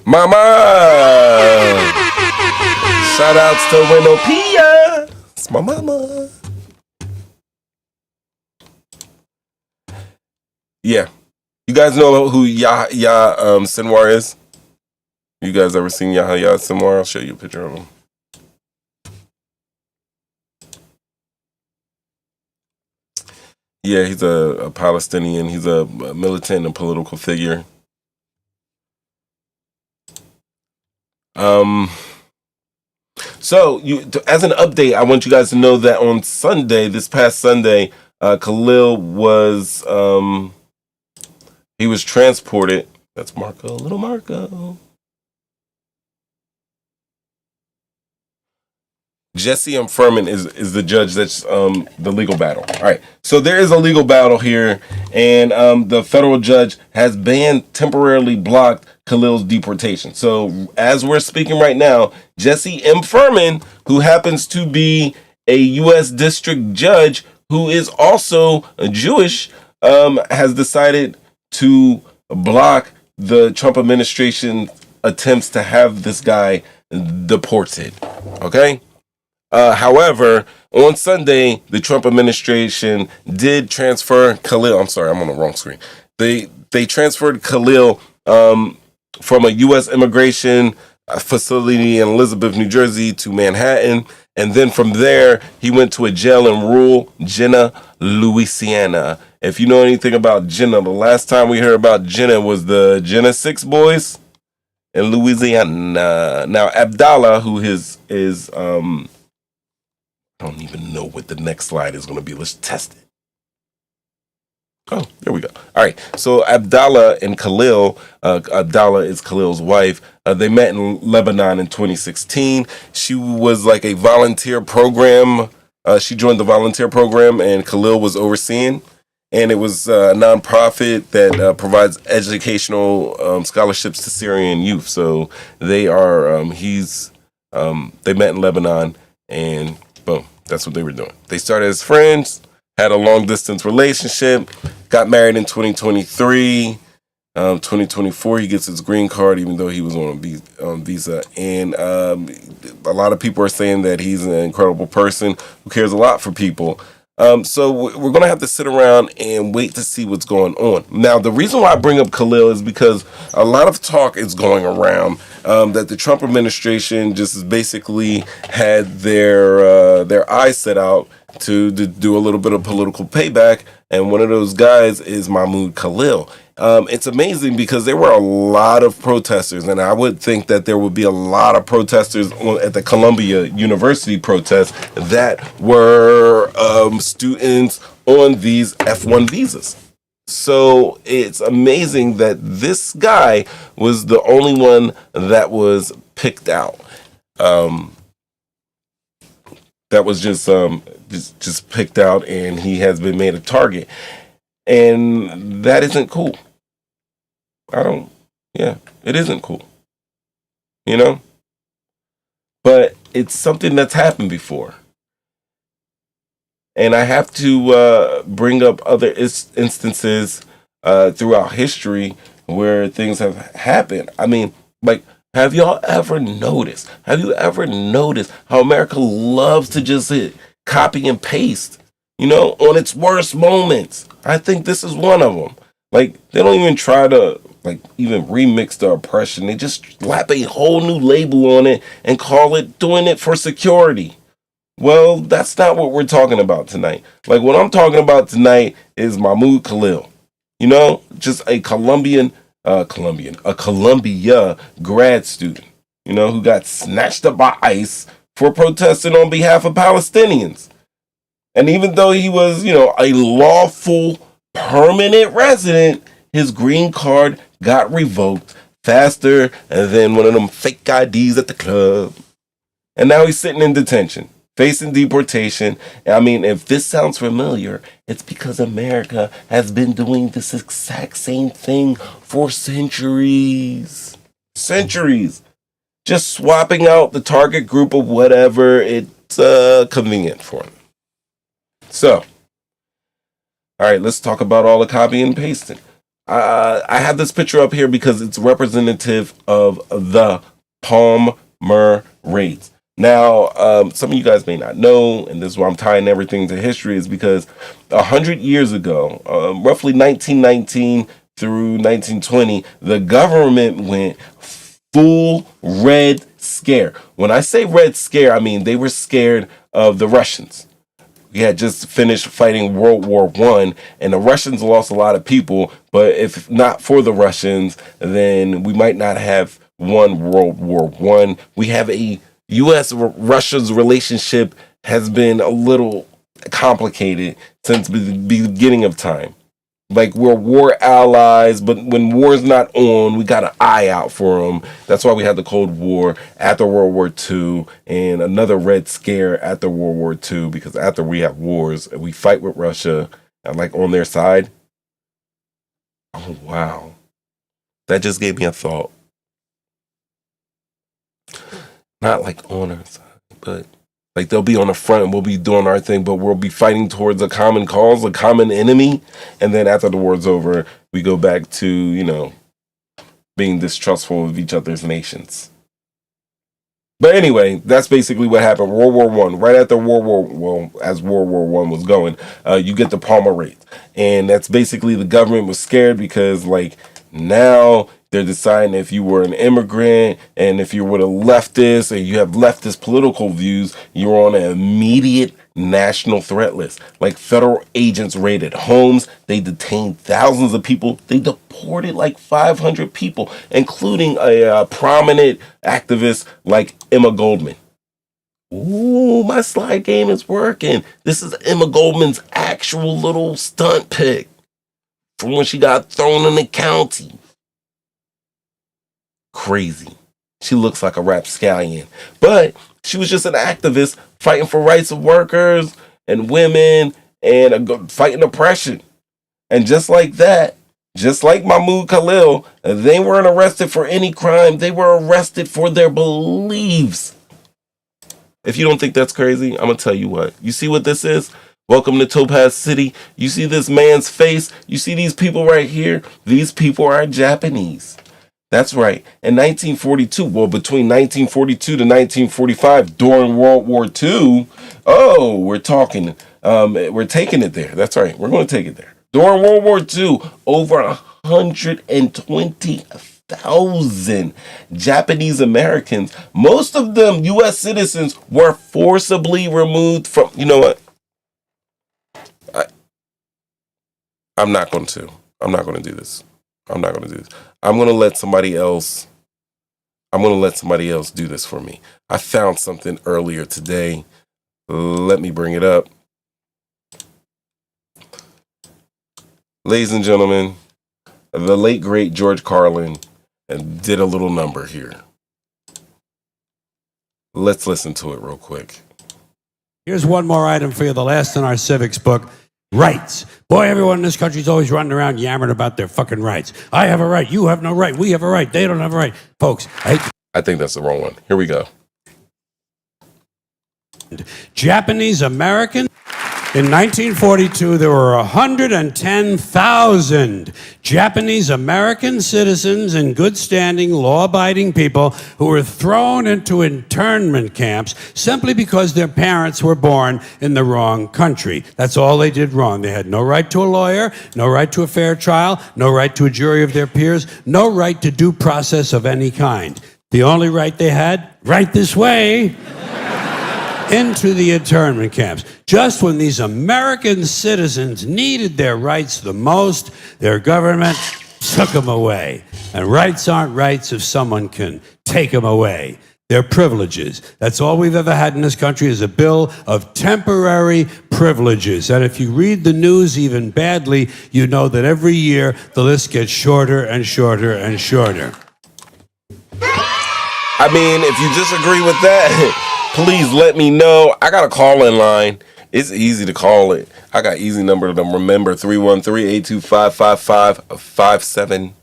Mama! Shout outs to Winopia. It's my mama. Yeah. You guys know who Yahya Sinwar is? You guys ever seen Yahya Sinwar? I'll show you a picture of him. Yeah, he's a Palestinian. He's a militant and political figure. So, as an update, I want you guys to know that on Sunday, this past Sunday, Khalil was he was transported. That's Marco, little Marco. Jesse M. Furman is the judge that's the legal battle. All right, so there is a legal battle here, and the federal judge has temporarily blocked Khalil's deportation. So as we're speaking right now, Jesse M. Furman, who happens to be a U.S. district judge who is also Jewish has decided to block the Trump administration attempts to have this guy deported. Okay? However, on Sunday, the Trump administration did transfer Khalil. I'm sorry, I'm on the wrong screen. They transferred Khalil from a U.S. immigration facility in Elizabeth, New Jersey, to Manhattan, and then from there he went to a jail in rural Jenna, Louisiana. If you know anything about Jenna, the last time we heard about Jenna was the Jenna Six Boys in Louisiana. Now Abdallah, who is I don't even know what the next slide is going to be. Let's test it. Oh, there we go. All right. So Abdallah and Khalil, Abdallah is Khalil's wife. They met in Lebanon in 2016. She was like a volunteer program. She joined the volunteer program, and Khalil was overseeing. And it was a nonprofit that provides educational scholarships to Syrian youth. So they are, they met in Lebanon, and boom, that's what they were doing. They started as friends, had a long distance relationship, got married in 2023. 2024, he gets his green card, even though he was on a visa. And a lot of people are saying that he's an incredible person who cares a lot for people. So we're going to have to sit around and wait to see what's going on. Now, the reason why I bring up Khalil is because a lot of talk is going around that the Trump administration just has basically had their eyes set out to do a little bit of political payback. And one of those guys is Mahmoud Khalil. It's amazing because there were a lot of protesters, and I would think that there would be a lot of protesters at the Columbia University protests that were students on these F1 visas. So it's amazing that this guy was the only one that was picked out. That was just picked out, and he has been made a target. And that isn't cool. It isn't cool. You know? But it's something that's happened before. And I have to bring up other instances throughout history where things have happened. I mean, like, have you ever noticed how America loves to just copy and paste, on its worst moments? I think this is one of them. Like, they don't even try to, even remix the oppression. They just slap a whole new label on it and call it doing it for security. Well, that's not what we're talking about tonight. Like, what I'm talking about tonight is Mahmoud Khalil. Just a Columbia grad student, who got snatched up by ICE for protesting on behalf of Palestinians. And even though he was, a lawful permanent resident, his green card got revoked faster than one of them fake IDs at the club. And now he's sitting in detention, facing deportation. I mean, if this sounds familiar, it's because America has been doing this exact same thing for centuries. Just swapping out the target group of whatever it's convenient for them. So, all right, let's talk about all the copying and pasting. I have this picture up here because it's representative of the Palmer raids. Now, some of you guys may not know, and this is why I'm tying everything to history, is because 100 years ago, roughly 1919 through 1920, the government went full Red Scare. When I say Red Scare, I mean they were scared of the Russians. We had just finished fighting World War I, and the Russians lost a lot of people, but if not for the Russians, then we might not have won World War I. We have a U.S.-Russia's relationship has been a little complicated since the beginning of time. Like, we're war allies, but when war's not on, we got an eye out for them. That's why we had the Cold War after World War II and another Red Scare after World War II, because after we have wars, we fight with Russia, on their side. Oh, wow. That just gave me a thought. Not on our side, but Like they'll be on the front and we'll be doing our thing, but we'll be fighting towards a common cause, a common enemy. And then after the war's over, we go back to, you know, being distrustful of each other's nations. But anyway, that's basically what happened. World War One, right after as World War One was going, you get the Palmer Raids, and that's basically the government was scared because like now they're deciding if you were an immigrant and if you were a leftist and you have leftist political views, you're on an immediate national threat list. Like federal agents raided homes, they detained thousands of people, they deported like 500 people, including a prominent activist like Emma Goldman. Ooh, my slide game is working. This is Emma Goldman's actual little stunt pick from when she got thrown in the county. Crazy. She looks like a rapscallion. But she was just an activist fighting for rights of workers and women and fighting oppression. And just like that, just like Mahmoud Khalil, they weren't arrested for any crime. They were arrested for their beliefs. If you don't think that's crazy, I'm going to tell you what. You see what this is? Welcome to Topaz City. You see this man's face? You see these people right here? These people are Japanese. That's right. In 1942, well, between 1942 to 1945, during World War II, we're taking it there. That's right. We're going to take it there. During World War II, over 120,000 Japanese Americans, most of them U.S. citizens, were forcibly removed from, you know what? I'm not going to do this. I'm not going to do this. I'm going to let somebody else do this for me. I found something earlier today. Let me bring it up. Ladies and gentlemen, the late, great George Carlin did a little number here. Let's listen to it real quick. Here's one more item for you, the last in our civics book. Rights. Boy, everyone in this country is always running around yammering about their fucking rights. I have a right. You have no right. We have a right. They don't have a right. Folks, I think that's the wrong one. Here we go. Japanese American. In 1942, there were 110,000 Japanese American citizens and good standing, law-abiding people who were thrown into internment camps simply because their parents were born in the wrong country. That's all they did wrong. They had no right to a lawyer, no right to a fair trial, no right to a jury of their peers, no right to due process of any kind. The only right they had, right this way, into the internment camps. Just when these American citizens needed their rights the most, their government took them away. And rights aren't rights if someone can take them away. They're privileges. That's all we've ever had in this country is a bill of temporary privileges. And if you read the news even badly, you know that every year the list gets shorter and shorter and shorter. I mean, if you disagree with that, please let me know. I got a call-in line. It's easy to call it. I got easy number to remember, 313-825-5557.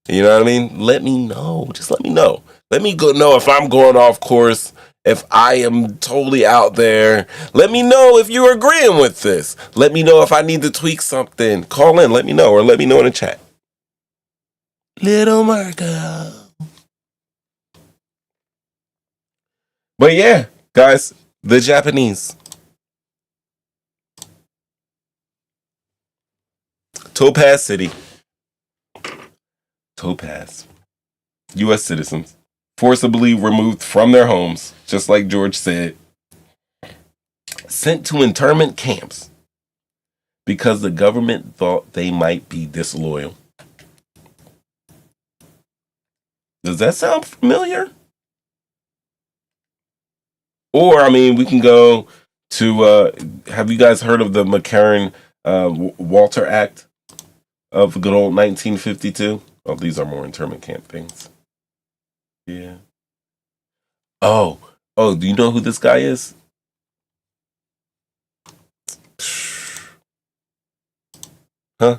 You know what I mean? Let me know. Just let me know. Let me know if I'm going off course, if I am totally out there. Let me know if you're agreeing with this. Let me know if I need to tweak something. Call in, let me know, or let me know in the chat. Little Marco. But yeah, guys, the Japanese. Topaz City. Topaz. U.S. citizens. Forcibly removed from their homes, just like George said. Sent to internment camps because the government thought they might be disloyal. Does that sound familiar? Or, I mean, we can go to, have you guys heard of the McCarran-Walter Act of good old 1952? Oh, these are more internment camp things. Yeah. Oh, do you know who this guy is? Huh?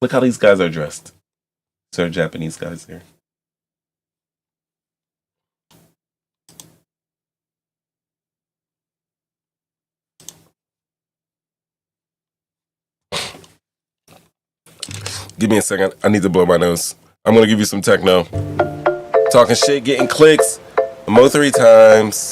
Look how these guys are dressed. These are Japanese guys here. Give me a second. I need to blow my nose. I'm going to give you some techno. Talking shit, getting clicks. Mo 3 times.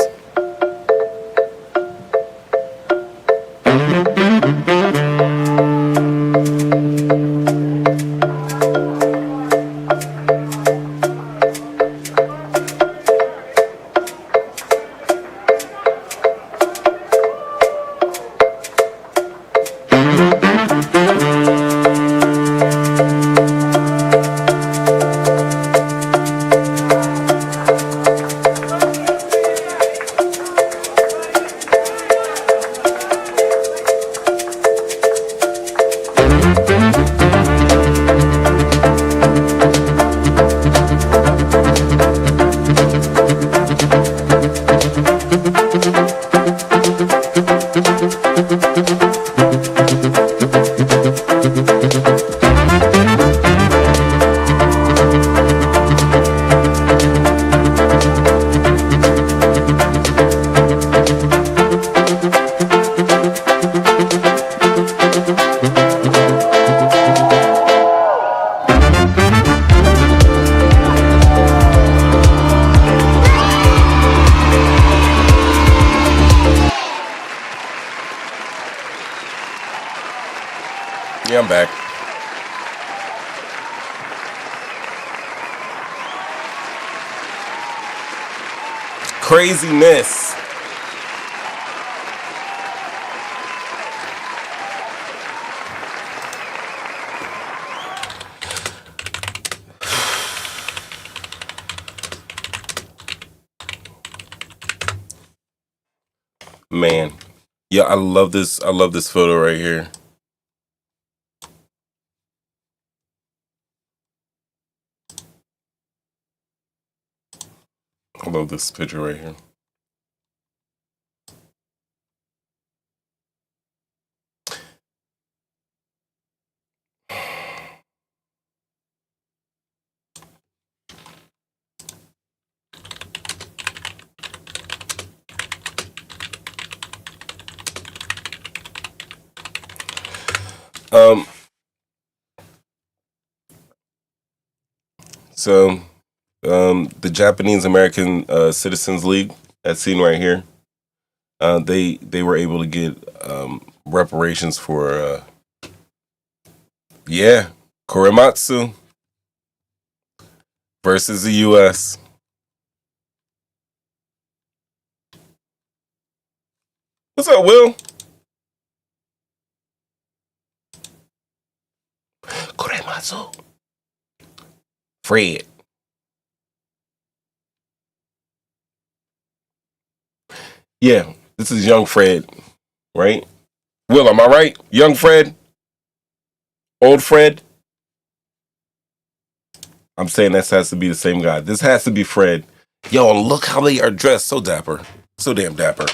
Yeah, I'm back. Craziness. Man. Yeah, I love this. I love this photo right here. I love this picture right here. So the Japanese American Citizens League, as seen right here, they were able to get reparations for Korematsu versus the U.S. What's up, Will? Korematsu. Fred. Yeah, this is young Fred, right? Will, am I right? Young Fred? Old Fred? I'm saying this has to be the same guy. This has to be Fred. Yo, look how they are dressed. So dapper. So damn dapper.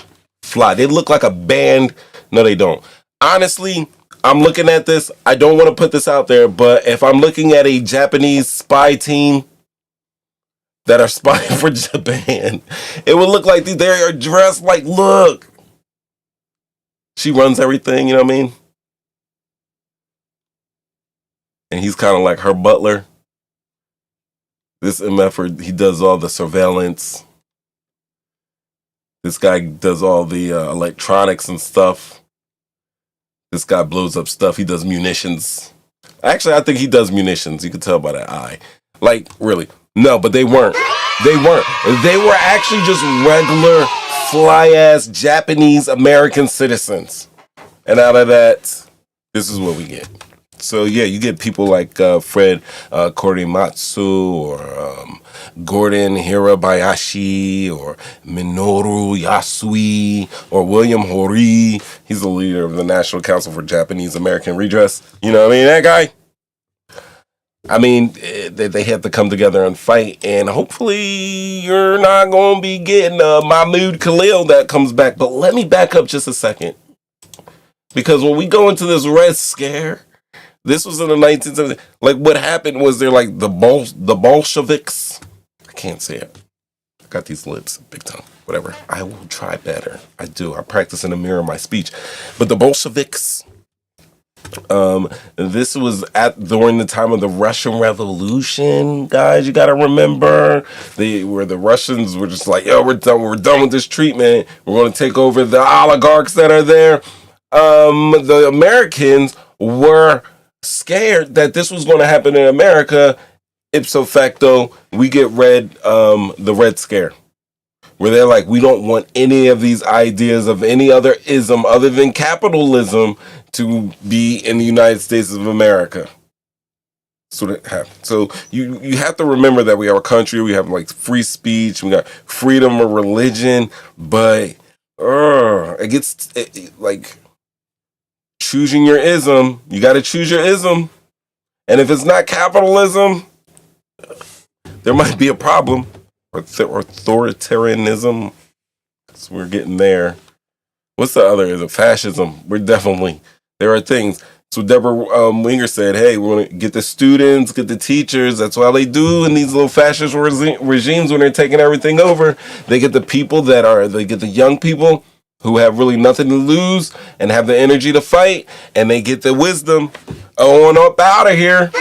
Fly. They look like a band. No, they don't. Honestly, I'm looking at this. I don't want to put this out there, but if I'm looking at a Japanese spy team that are spying for Japan, it would look like they are dressed like, look. She runs everything, you know what I mean? And he's kind of like her butler. This MF, he does all the surveillance. This guy does all the electronics and stuff. This guy blows up stuff. He does munitions. Actually, I think he does munitions. You can tell by that eye. Like, really. No, but they weren't. They weren't. They were actually just regular, fly-ass Japanese American citizens. And out of that, this is what we get. So, yeah, you get people like Fred Korimatsu or Gordon Hirabayashi or Minoru Yasui or William Hori. He's the leader of the National Council for Japanese American Redress. You know what I mean? That guy. I mean, they have to come together and fight. And hopefully you're not going to be getting Mahmoud Khalil that comes back. But let me back up just a second. Because when we go into this Red Scare, this was in the 1970s. Like, what happened was they're like the Bolsheviks. I can't say it. I got these lips, big tongue, whatever. I will try better. I do. I practice in the mirror my speech. But the Bolsheviks, This was during the time of the Russian Revolution, guys. You got to remember, the Russians were just like, yo, we're done with this treatment. We're going to take over the oligarchs that are there. The Americans were scared that this was going to happen in America. Ipso facto, we get the Red Scare, where they're like, we don't want any of these ideas of any other ism other than capitalism to be in the United States of America. So that happened. So you have to remember that we are a country. We have like free speech. We got freedom of religion, but it gets like choosing your ism. You got to choose your ism, and if it's not capitalism, there might be a problem. Or authoritarianism. So we're getting there. What's the other? Is it fascism? There are things. So Deborah Winger said, hey, we're going to get the students, get the teachers. That's what they do in these little fascist regimes when they're taking everything over. They get the people they get the young people who have really nothing to lose and have the energy to fight. And they get the wisdom on up out of here.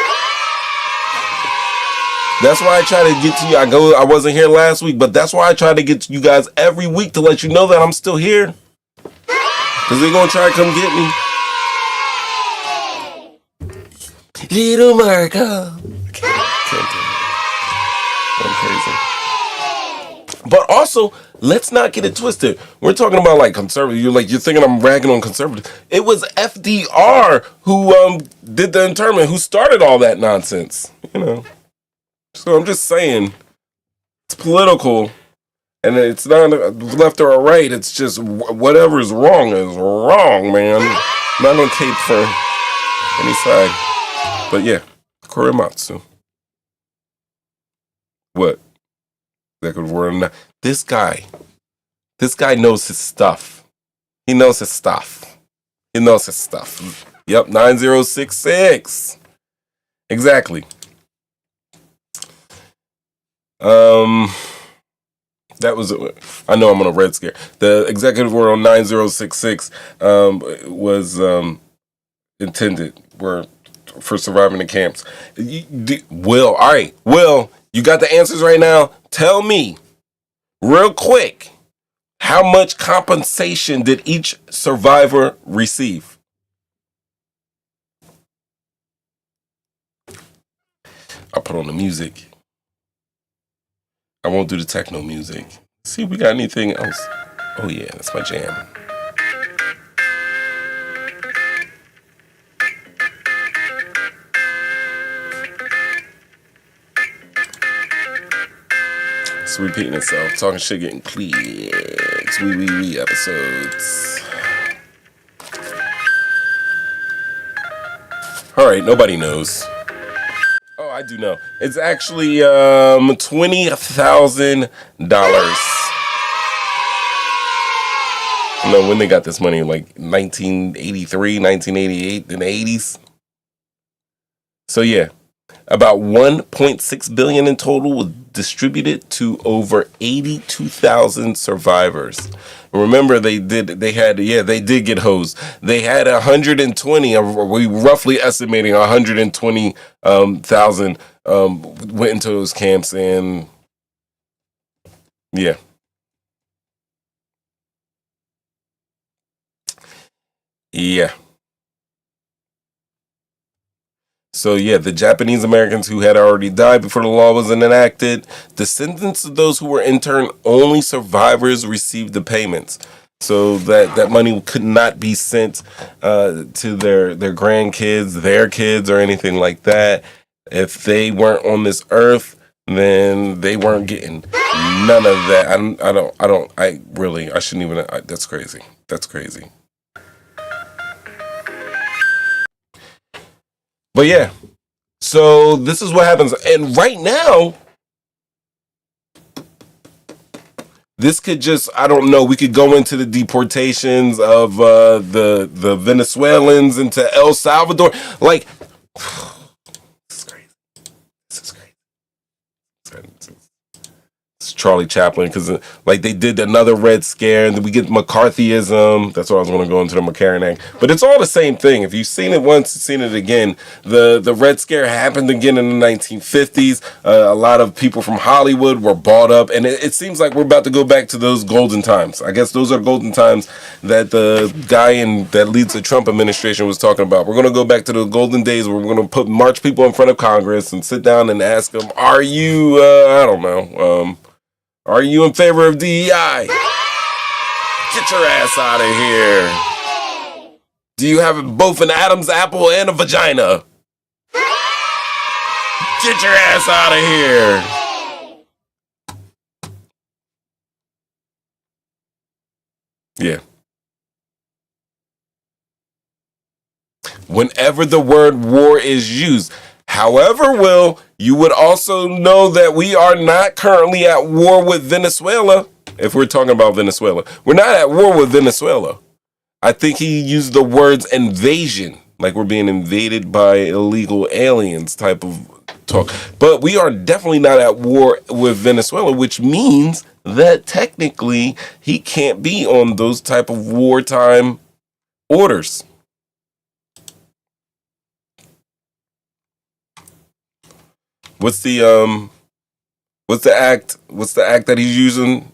That's why I try to get to you. I wasn't here last week, but that's why I try to get to you guys every week to let you know that I'm still here. Because they're going to try to come get me. Little America. I'm crazy. But also, let's not get it twisted. We're talking about like conservative. You're thinking I'm ragging on conservative. It was FDR who did the internment, who started all that nonsense. So I'm just saying, it's political, and it's not left or right. It's just whatever is wrong, man. I'm not going to cape for any side. But yeah, Korematsu. What? This guy knows his stuff. He knows his stuff. Yep, 9066. Exactly. That was, I know I'm on a red scare. The executive order on 9066 was intended for surviving the camps. Will, all right, Will, you got the answers right now? Tell me, real quick, how much compensation did each survivor receive? I'll put on the music. I won't do the techno music. See if we got anything else. Oh yeah, that's my jam. It's repeating itself. Talking shit, getting clicks. We episodes. All right, nobody knows. Oh, I do know. It's actually $20,000. I don't know when they got this money, like 1983, 1988, in the 80s. So yeah, about 1.6 billion in total was distributed to over 82,000 survivors. Remember, they did get hosed. They had 120, we roughly estimating 120,000 went into those camps, and yeah. Yeah. So yeah, the Japanese Americans who had already died before the law was enacted, descendants of those who were interned, only survivors received the payments. So that money could not be sent to their grandkids, their kids, or anything like that. If they weren't on this earth, then they weren't getting none of that. I shouldn't even. That's crazy. That's crazy. But yeah, so this is what happens. And right now, this could just, I don't know, we could go into the deportations of the Venezuelans into El Salvador. Like, this is crazy. This is crazy. It's Charlie Chaplin, because like they did another Red Scare, and then we get McCarthyism. That's what I was going to go into the McCarran Act, but it's all the same thing. If you've seen it once, you've seen it again. The Red Scare happened again in the 1950s. A lot of people from Hollywood were bought up, and it seems like we're about to go back to those golden times. I guess those are golden times that the guy that leads the Trump administration was talking about. We're going to go back to the golden days where we're going to march people in front of Congress and sit down and ask them, are you, I don't know, are you in favor of DEI? Get your ass out of here. Do you have both an Adam's apple and a vagina? Get your ass out of here. Yeah. Whenever the word war is used. However, Will, you would also know that we are not currently at war with Venezuela. If we're talking about Venezuela, we're not at war with Venezuela. I think he used the words invasion, like we're being invaded by illegal aliens type of talk. But we are definitely not at war with Venezuela, which means that technically he can't be on those type of wartime orders. What's the act that he's using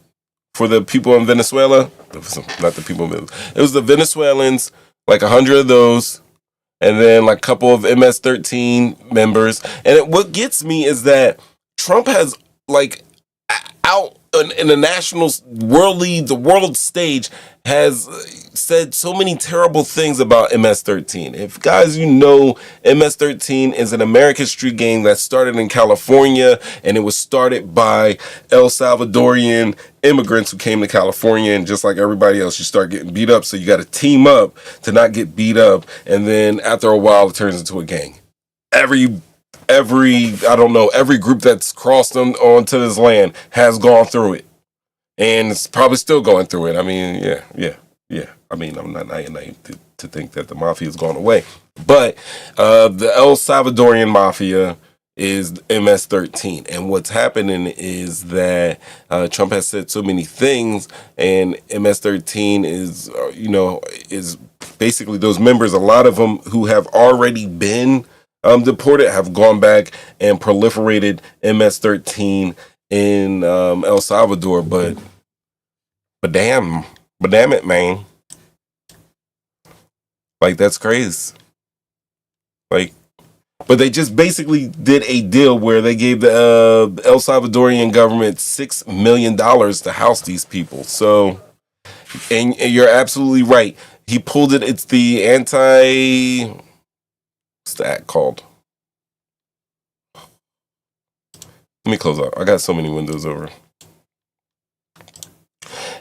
for the people in Venezuela? Not the people in Venezuela. It was the Venezuelans, like 100 of those, and then like a couple of MS-13 members. And what gets me is that Trump has like out in the national the world stage has said so many terrible things about MS-13. If guys, you know, MS-13 is an American street gang that started in California, and it was started by El Salvadorian immigrants who came to California, and just like everybody else, you start getting beat up, so you got to team up to not get beat up, and then after a while it turns into a gang. Every I don't know, every group that's crossed onto this land has gone through it, and it's probably still going through it. I mean, yeah. I mean, I'm not naive to think that the mafia has gone away, but the El Salvadorian mafia is MS-13, and what's happening is that Trump has said so many things, and MS-13 is basically those members. A lot of them who have already been deported have gone back and proliferated MS-13 in El Salvador, but damn it, man. Like, that's crazy. Like, but they just basically did a deal where they gave the El Salvadorian government $6 million to house these people. So, and you're absolutely right. He pulled it. It's the what's the act called? Let me close out. I got so many windows over.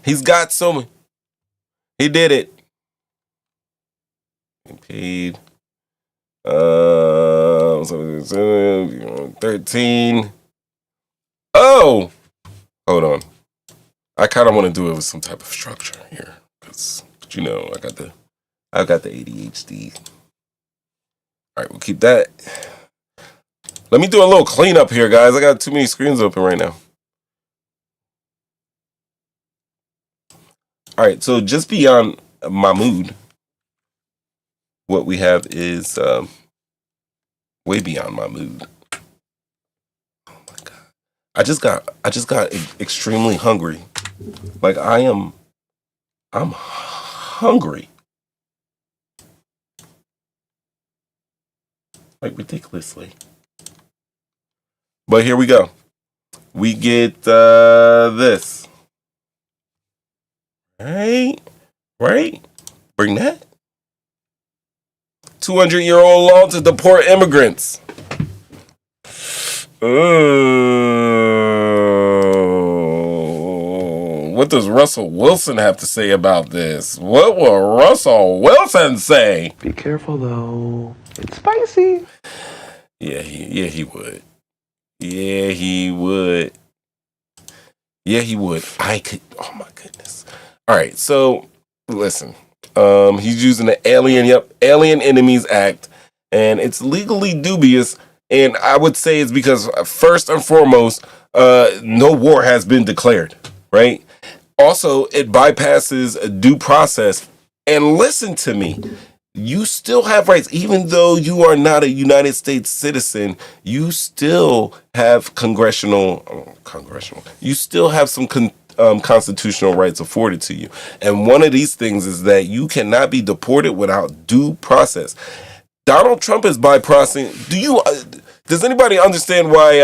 He's got so many. He did it. He paid 13. Oh, hold on. I kind of want to do it with some type of structure here, because you know I got the ADHD. All right, we'll keep that. Let me do a little cleanup here, guys. I got too many screens open right now. All right, so just beyond Mahmoud, what we have is way beyond Mahmoud. Oh my god! I just got extremely hungry. Like I'm hungry. Like ridiculously. But here we go. We get this. Right? Bring that. 200-year-old law to deport immigrants. What does Russell Wilson have to say about this? What will Russell Wilson say? Be careful though. It's spicy. Yeah, he would. Yeah, he would. I could. Oh my goodness. All right, so listen. He's using the Alien Enemies Act, and it's legally dubious And I would say it's because first and foremost, no war has been declared, right? Also, it bypasses a due process. And listen to me, you still have rights, even though you are not a United States citizen. You still have congressional. You still have some constitutional rights afforded to you. And one of these things is that you cannot be deported without due process. Donald Trump is bypassing. Does anybody understand why?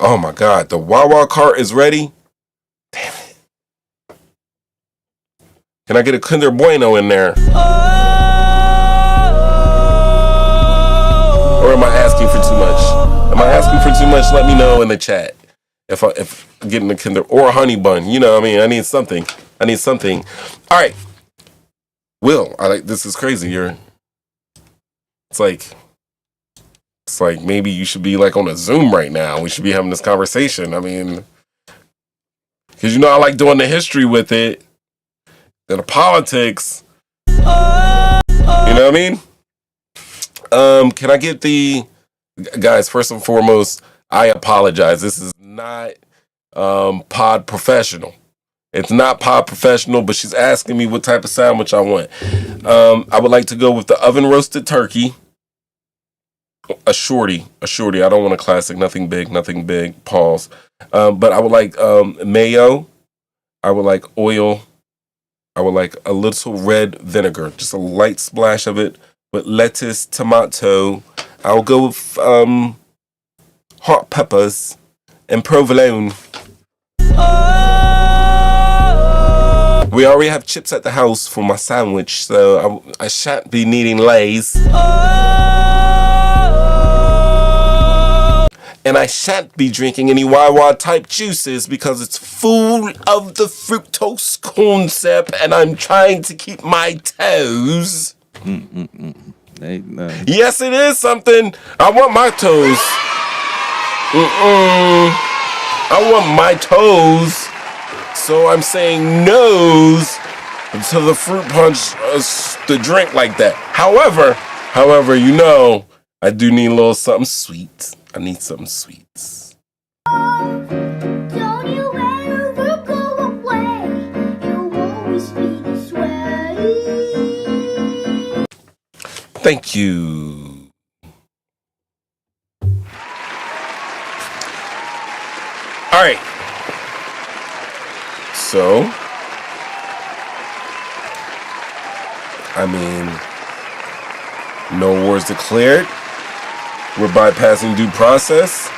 Oh my God, the Wawa cart is ready. Damn it! Can I get a Kinder Bueno in there? Or am I asking for too much? Am I asking for too much? Let me know in the chat. If I'm getting a Kinder or a honey bun, you know what I mean? I need something. All right. Will, this is crazy. It's like maybe you should be like on a Zoom right now. We should be having this conversation. I mean, because I like doing the history with it and the politics. You know what I mean? Can I get guys? First and foremost, I apologize. This is not pod professional. It's not pod professional, but she's asking me what type of sandwich I want. I would like to go with the oven roasted turkey. A shorty. I don't want a classic, nothing big. Pause. But I would like mayo. I would like oil. I would like a little red vinegar, just a light splash of it with lettuce, tomato. I'll go with hot peppers and provolone. We already have chips at the house for my sandwich, so I shan't be needing Lay's. And I shan't be drinking any Wawa type juices because it's full of the fructose corn syrup, and I'm trying to keep my toes. Yes, it is something. I want my toes. I want my toes. So I'm saying no's to the fruit punch, the drink like that. However, I do need a little something sweet. I need something sweet. Don't you ever go away. You'll always be this way. Thank you. All right. So, I mean, no wars declared. We're bypassing due process.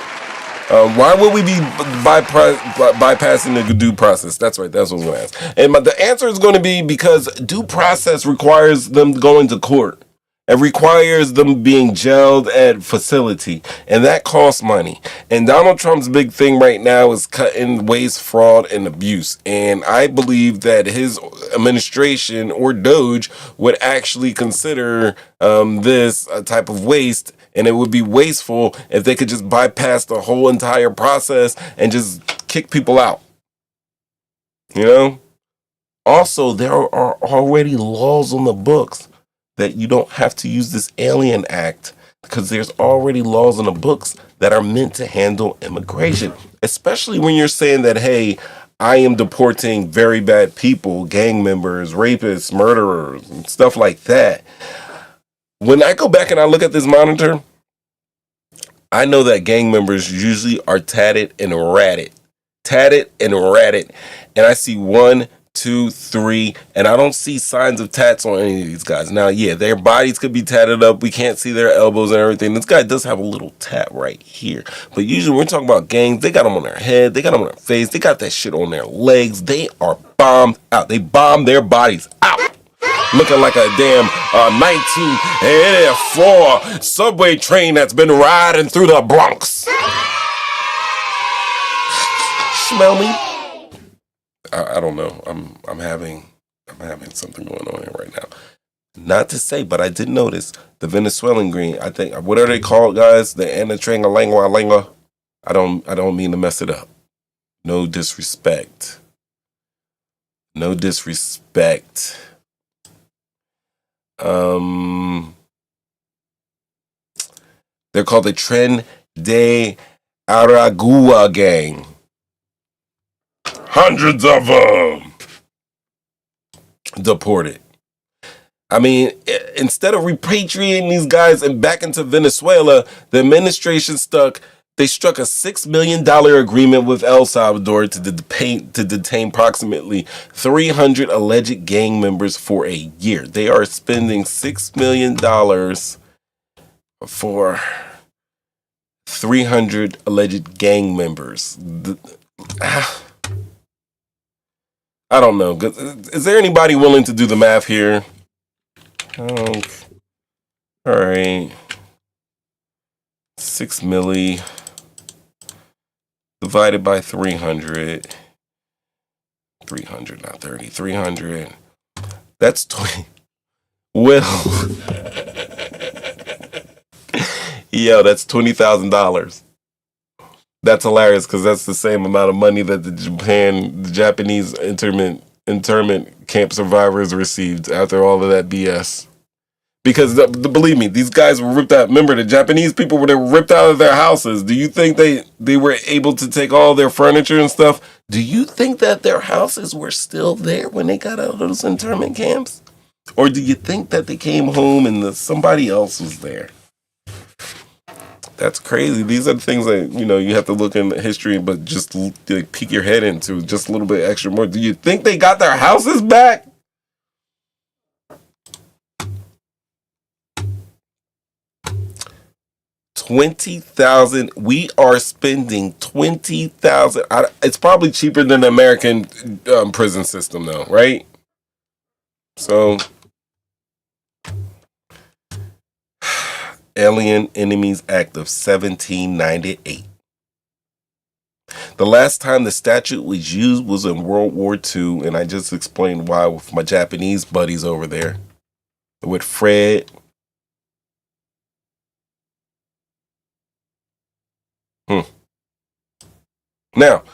Why would we be bypassing the due process? That's right. That's what I'm going to ask. And the answer is going to be because due process requires them going to court. It requires them being jailed at facility, and that costs money. And Donald Trump's big thing right now is cutting waste, fraud, and abuse. And I believe that his administration or Doge would actually consider this a type of waste, and it would be wasteful if they could just bypass the whole entire process and just kick people out. Also, there are already laws on the books that you don't have to use this Alien Act because there's already laws in the books that are meant to handle immigration, especially when you're saying that, hey, I am deporting very bad people, gang members, rapists, murderers, and stuff like that. When I go back and I look at this monitor, I know that gang members usually are tatted and ratted. And I see 1, 2, 3, and I don't see signs of tats on any of these guys. Now, yeah, their bodies could be tatted up. We can't see their elbows and everything. This guy does have a little tat right here. But usually when we're talking about gangs, they got them on their head. They got them on their face. They got that shit on their legs. They are bombed out. They bomb their bodies out. Looking like a damn 1984 subway train that's been riding through the Bronx. Smell me? I don't know. I'm having something going on here right now. Not to say, but I did notice the Venezuelan green. I think, what are they called, guys? The Anatrangalangua. I don't mean to mess it up. No disrespect. They're called the Tren de Aragua gang. Hundreds of them deported. I mean, instead of repatriating these guys and back into Venezuela, the administration struck a $6 million agreement with El Salvador to detain approximately 300 alleged gang members for a year. They are spending $6 million for 300 alleged gang members. I don't know. Is there anybody willing to do the math here? Oh, all right. 6 milli divided by 300. 300, not 30. 300. That's 20. Well, yo, that's $20,000. That's hilarious because that's the same amount of money that the Japanese internment camp survivors received after all of that BS. Because believe me, these guys were ripped out. Remember, the Japanese people were ripped out of their houses. Do you think they were able to take all their furniture and stuff? Do you think that their houses were still there when they got out of those internment camps? Or do you think that they came home and somebody else was there? That's crazy. These are the things that, you have to look in history, but just peek your head into just a little bit extra more. Do you think they got their houses back? $20,000. We are spending $20,000. It's probably cheaper than the American prison system, though, right? So, Alien Enemies Act of 1798. The last time the statute was used was in World War II, and I just explained why with my Japanese buddies over there, with Fred. Now,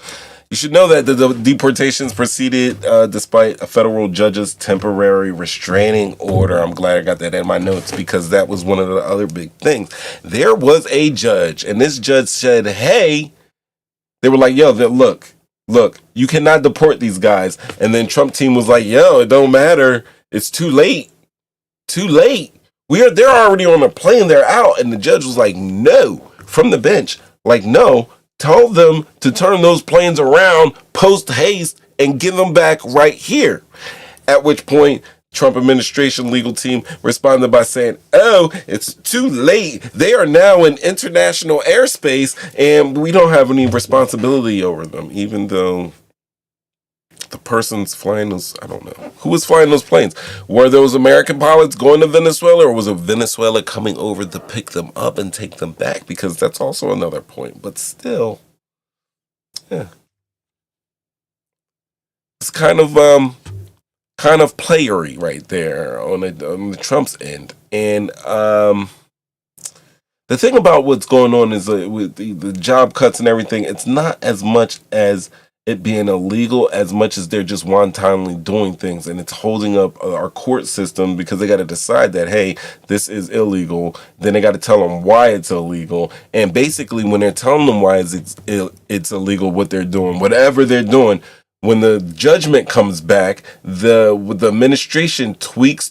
you should know that the deportations proceeded despite a federal judge's temporary restraining order. I'm glad I got that in my notes because that was one of the other big things. There was a judge, and this judge said, hey, they were like, yo, look, you cannot deport these guys. And then Trump team was like, yo, it don't matter. It's too late. They're already on a plane. They're out. And the judge was like, no, from the bench. Like, no, tell them to turn those planes around post haste and give them back right here. At which point, Trump administration legal team responded by saying, oh, it's too late. They are now in international airspace and we don't have any responsibility over them, even though the person's flying those, I don't know. Who was flying those planes? Were those American pilots going to Venezuela, or was it Venezuela coming over to pick them up and take them back? Because that's also another point. But still, yeah. It's kind of playery right there on the Trump's end. And the thing about what's going on is with the job cuts and everything, it's not as much as it being illegal as much as they're just wantonly doing things, and it's holding up our court system because they got to decide that, hey, this is illegal. Then they got to tell them why it's illegal, and basically when they're telling them why it's illegal, what they're doing, whatever they're doing, when the judgment comes back, the administration takes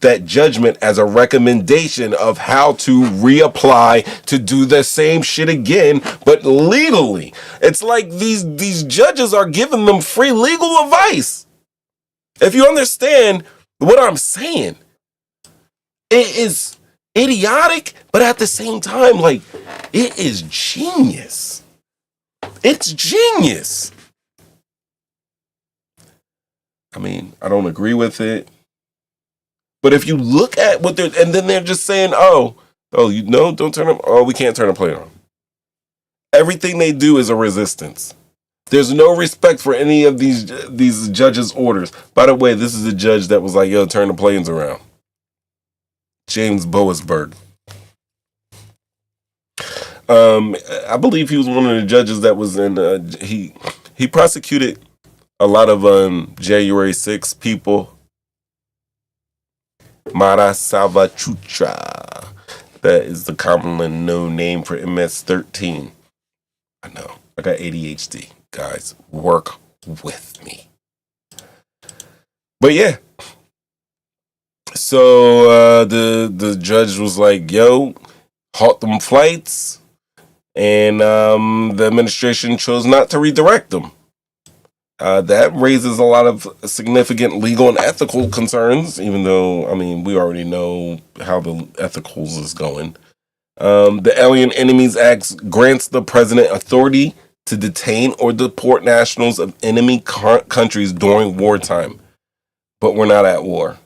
that judgment as a recommendation of how to reapply to do the same shit again, but legally. It's like these judges are giving them free legal advice. If you understand what I'm saying, it is idiotic, but at the same time, like, it is genius. It's genius. I mean, I don't agree with it. But if you look at what and then they're just saying, don't turn them, we can't turn the plane on. Everything they do is a resistance. There's no respect for any of these judges' orders. By the way, this is a judge that was like, yo, turn the planes around. James Boasberg. I believe he was one of the judges that was in, he prosecuted a lot of January 6 people. Mara Salvatrucha. That is the commonly known name for MS-13. I know. I got ADHD. Guys, work with me. But yeah. So the judge was like, yo, halt them flights. And the administration chose not to redirect them. That raises a lot of significant legal and ethical concerns, even though, I mean, we already know how the ethicals is going. The Alien Enemies Act grants the president authority to detain or deport nationals of enemy countries during wartime. But we're not at war.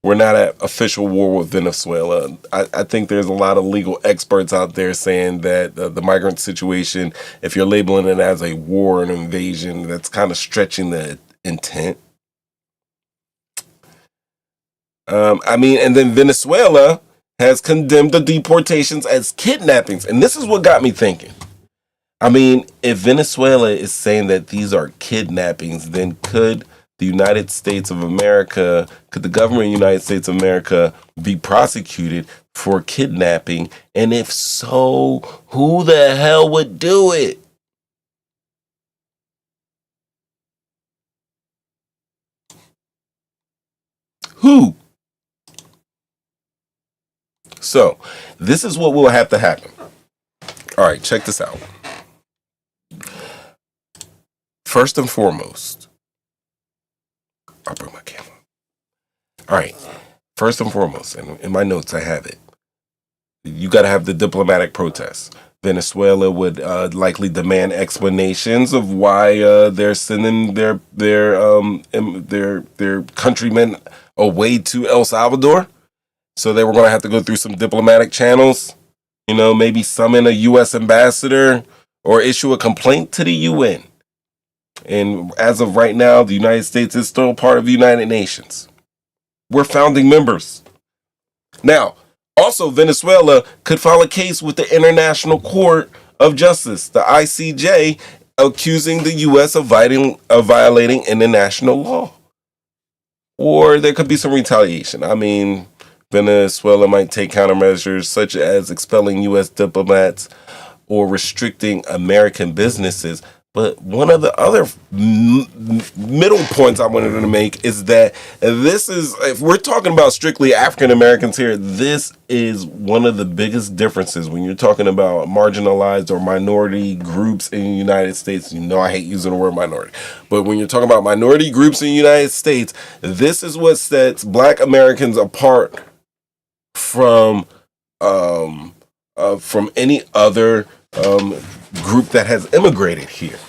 We're not at official war with Venezuela. I think there's a lot of legal experts out there saying that the migrant situation, if you're labeling it as a war and invasion, that's kind of stretching the intent. I mean, and then Venezuela has condemned the deportations as kidnappings. And this is what got me thinking. I mean, if Venezuela is saying that these are kidnappings, then could the United States of America, could the government of the United States of America be prosecuted for kidnapping? And if so, who the hell would do it? Who? So, this is what will have to happen. All right, check this out. First and foremost, I'll bring my camera. All right. First and foremost, and in my notes I have it. You got to have the diplomatic protests. Venezuela would likely demand explanations of why they're sending their countrymen away to El Salvador. So they were going to have to go through some diplomatic channels. You know, maybe summon a U.S. ambassador or issue a complaint to the UN. And as of right now, the United States is still part of the United Nations. We're founding members. Now, also, Venezuela could file a case with the International Court of Justice, the ICJ, accusing the U.S. of violating international law. Or there could be some retaliation. I mean, Venezuela might take countermeasures such as expelling U.S. diplomats or restricting American businesses. But one of the other middle points I wanted to make is that this is, if we're talking about strictly African Americans here, this is one of the biggest differences when you're talking about marginalized or minority groups in the United States. You know, I hate using the word minority, but when you're talking about minority groups in the United States, this is what sets Black Americans apart from any other group that has immigrated here.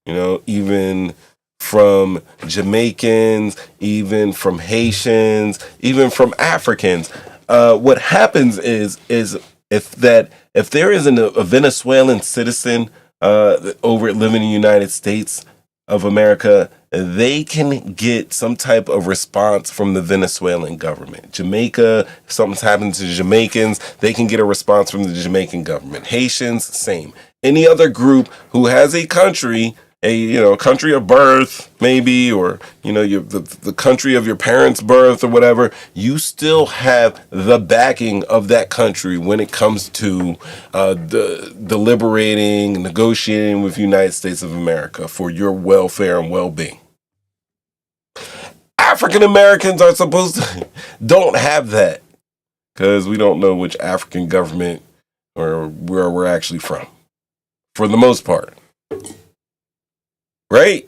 You know, even from Jamaicans, even from Haitians, even from Africans. What happens is if there isn't a Venezuelan citizen over living in the United States of America, they can get some type of response from the Venezuelan government. Jamaica, if something's happened to Jamaicans, they can get a response from the Jamaican government. Haitians, same. Any other group who has a country, a country of birth, maybe, or the country of your parents' birth or whatever, you still have the backing of that country when it comes to deliberating, negotiating with the United States of America for your welfare and well-being. African Americans are supposed to don't have that because we don't know which African government or where we're actually from, for the most part. Right?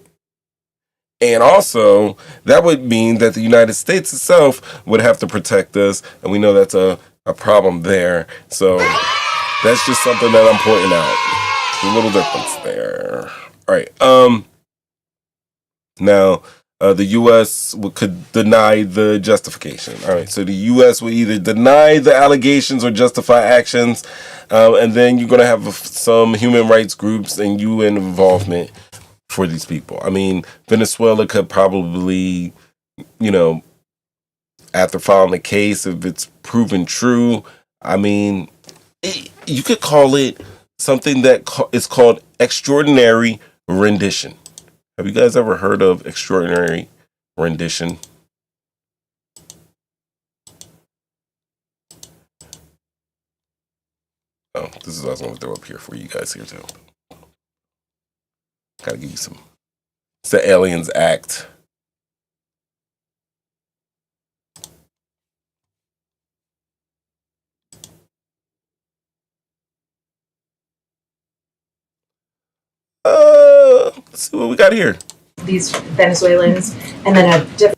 And also, that would mean that the United States itself would have to protect us, and we know that's a problem there. So that's just something that I'm pointing out. There's a little difference there. All right. Now, the U.S. could deny the justification. All right. So the U.S. will either deny the allegations or justify actions, and then you're going to have some human rights groups and UN involvement for these people. I mean, Venezuela could probably, after filing a case, if it's proven true, I mean, you could call it something that is called extraordinary rendition. Have you guys ever heard of extraordinary rendition? This is what I was going to throw up here for you guys here too. Gotta give you some. It's the Aliens Act. Let's see what we got here. These Venezuelans, and then a different.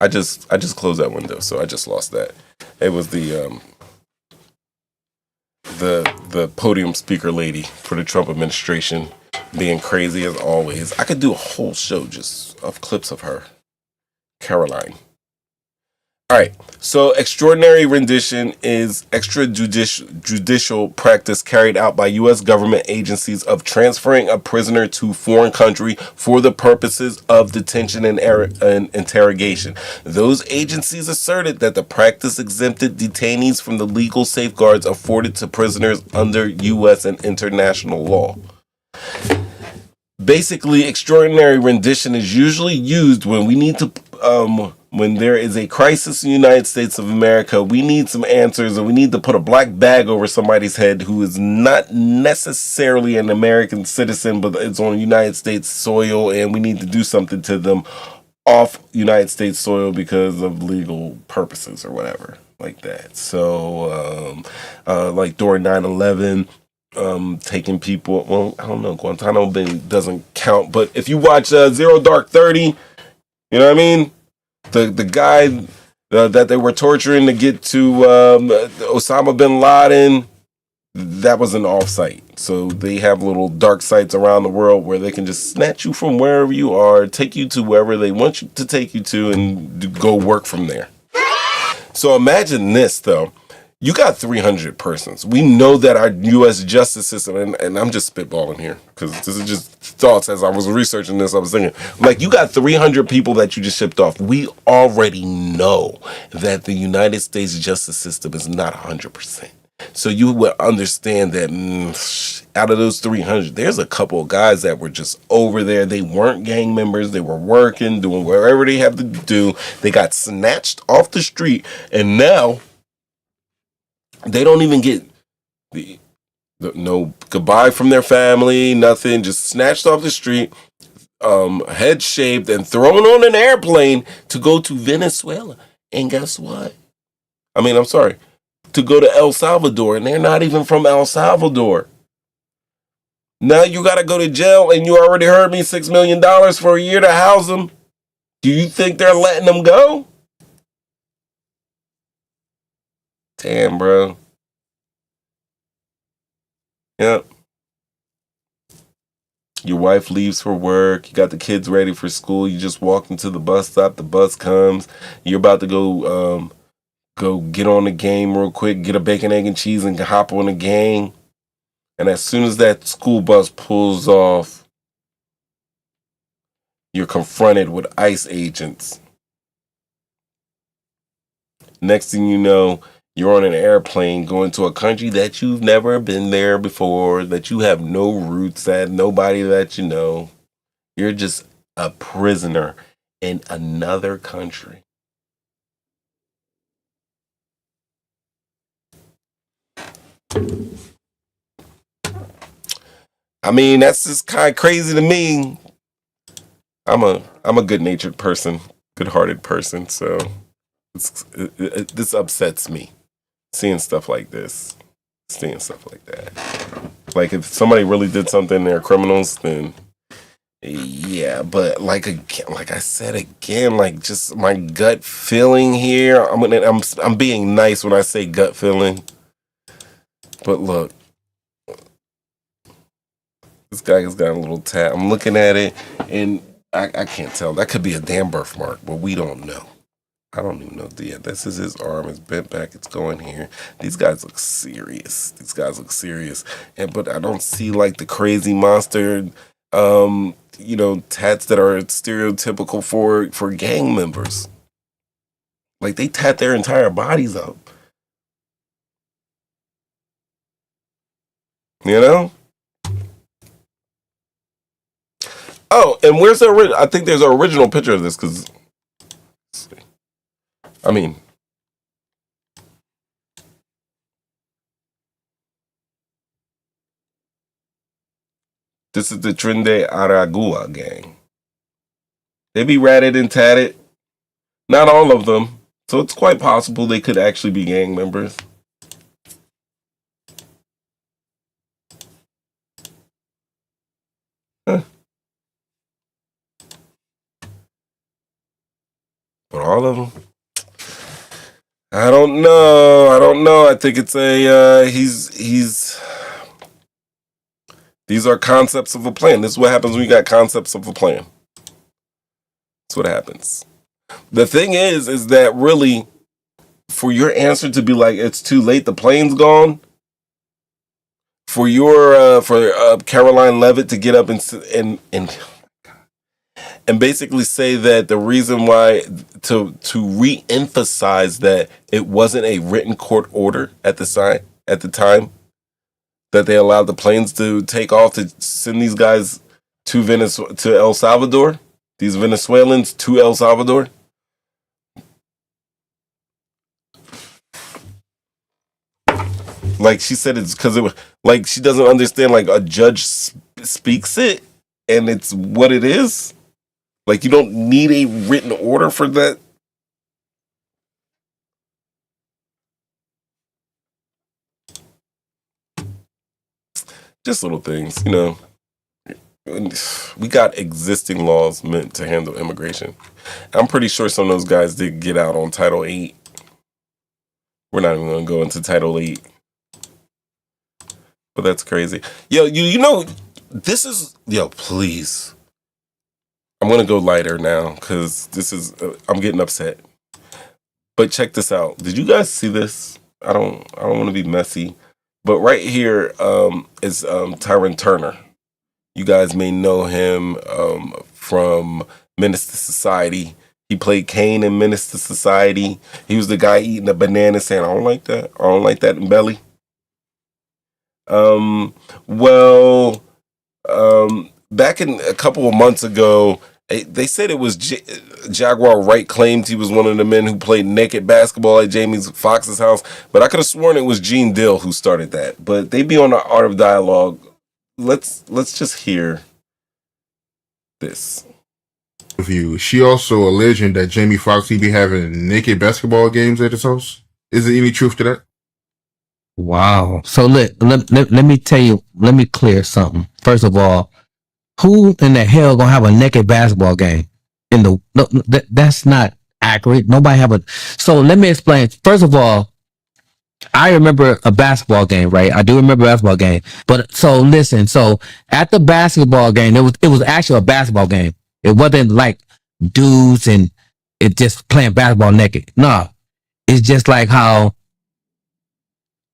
I just closed that window, so I just lost that. It was the podium speaker lady for the Trump administration being crazy as always. I could do a whole show just of clips of her. Caroline. All right, so extraordinary rendition is extrajudicial practice carried out by U.S. government agencies of transferring a prisoner to foreign country for the purposes of detention and interrogation. Those agencies asserted that the practice exempted detainees from the legal safeguards afforded to prisoners under U.S. and international law. Basically, extraordinary rendition is usually used when we need to when there is a crisis in the United States of America, we need some answers, and we need to put a black bag over somebody's head who is not necessarily an American citizen, but it's on United States soil, and we need to do something to them off United States soil because of legal purposes or whatever like that. So, like during 9/11, taking people, well, I don't know, Guantanamo Bay doesn't count, but if you watch Zero Dark 30, you know what I mean? The guy that they were torturing to get to Osama bin Laden, that was an off-site. So they have little dark sites around the world where they can just snatch you from wherever you are, take you to wherever they want you to take you to, and go work from there. So imagine this, though. You got 300 persons. We know that our U.S. justice system, and I'm just spitballing here because this is just thoughts as I was researching this. I was thinking, like, you got 300 people that you just shipped off. We already know that the United States justice system is not 100%. So you would understand that out of those 300, there's a couple of guys that were just over there. They weren't gang members. They were working, doing whatever they have to do. They got snatched off the street, and now they don't even get no goodbye from their family, nothing, just snatched off the street, head shaved, and thrown on an airplane to go to Venezuela. And guess what? I mean, I'm sorry, to go to El Salvador, and they're not even from El Salvador. Now you got to go to jail, and you already heard me, $6 million for a year to house them. Do you think they're letting them go? Damn, bro. Yep. Your wife leaves for work. You got the kids ready for school. You just walk into the bus stop. The bus comes. You're about to go get on the game real quick, get a bacon, egg, and cheese, and hop on the game. And as soon as that school bus pulls off, you're confronted with ICE agents. Next thing you know, you're on an airplane going to a country that you've never been there before, that you have no roots at, nobody that you know. You're just a prisoner in another country. I mean, that's just kind of crazy to me. I'm a good-natured person, good-hearted person, so this upsets me. Seeing stuff like this, seeing stuff like that. Like if somebody really did something, they're criminals, then yeah. But like I said again, like just my gut feeling here. I'm being nice when I say gut feeling. But look, this guy has got a little tat. I'm looking at it, and I can't tell. That could be a damn birthmark, but we don't know. I don't even know. Yeah, this is his arm. It's bent back. It's going here. These guys look serious. But I don't see like the crazy monster, tats that are stereotypical for gang members. Like they tat their entire bodies up. You know? Oh, and where's the original? I think there's an original picture of this because. I mean, This is the Trinde Aragua gang. They be ratted and tatted. Not all of them. So it's quite possible they could actually be gang members. Huh. But all of them? I don't know. I think it's these are concepts of a plan. This is what happens when you got concepts of a plan. That's what happens. The thing is that really, for your answer to be like, it's too late, the plane's gone, for Caroline Levitt to get up and basically say that the reason why, to re-emphasize that it wasn't a written court order at the time that they allowed the planes to take off to send these guys to El Salvador, these Venezuelans to El Salvador. Like she said, it's because it was like she doesn't understand. Like a judge speaks it, and it's what it is. Like you don't need a written order for that. Just little things, you know. We got existing laws meant to handle immigration. I'm pretty sure some of those guys did get out on Title 8. We're not even going to go into Title 8. But that's crazy. Yo, you know, this is... Yo, please. I'm going to go lighter now because this is... I'm getting upset. But check this out. Did you guys see this? I don't want to be messy. But right here is Tyron Turner. You guys may know him from Menace to Society. He played Kane in Menace to Society. He was the guy eating a banana saying, I don't like that. I don't like that in belly. Back in a couple of months ago, they said it was Jaguar Wright claimed he was one of the men who played naked basketball at Jamie Foxx's house, but I could have sworn it was Gene Dill who started that. But they be on the Art of Dialogue. Let's just hear this. She also alleging that Jamie Foxx be having naked basketball games at his house. Is there any truth to that? Wow. So let me tell you, let me clear something. First of all, who in the hell gonna have a naked basketball game? That's not accurate. Nobody have a. So let me explain. First of all, I remember a basketball game, right? I do remember a basketball game. But so listen, so at the basketball game, it was actually a basketball game. It wasn't like dudes and it just playing basketball naked. No. It's just like how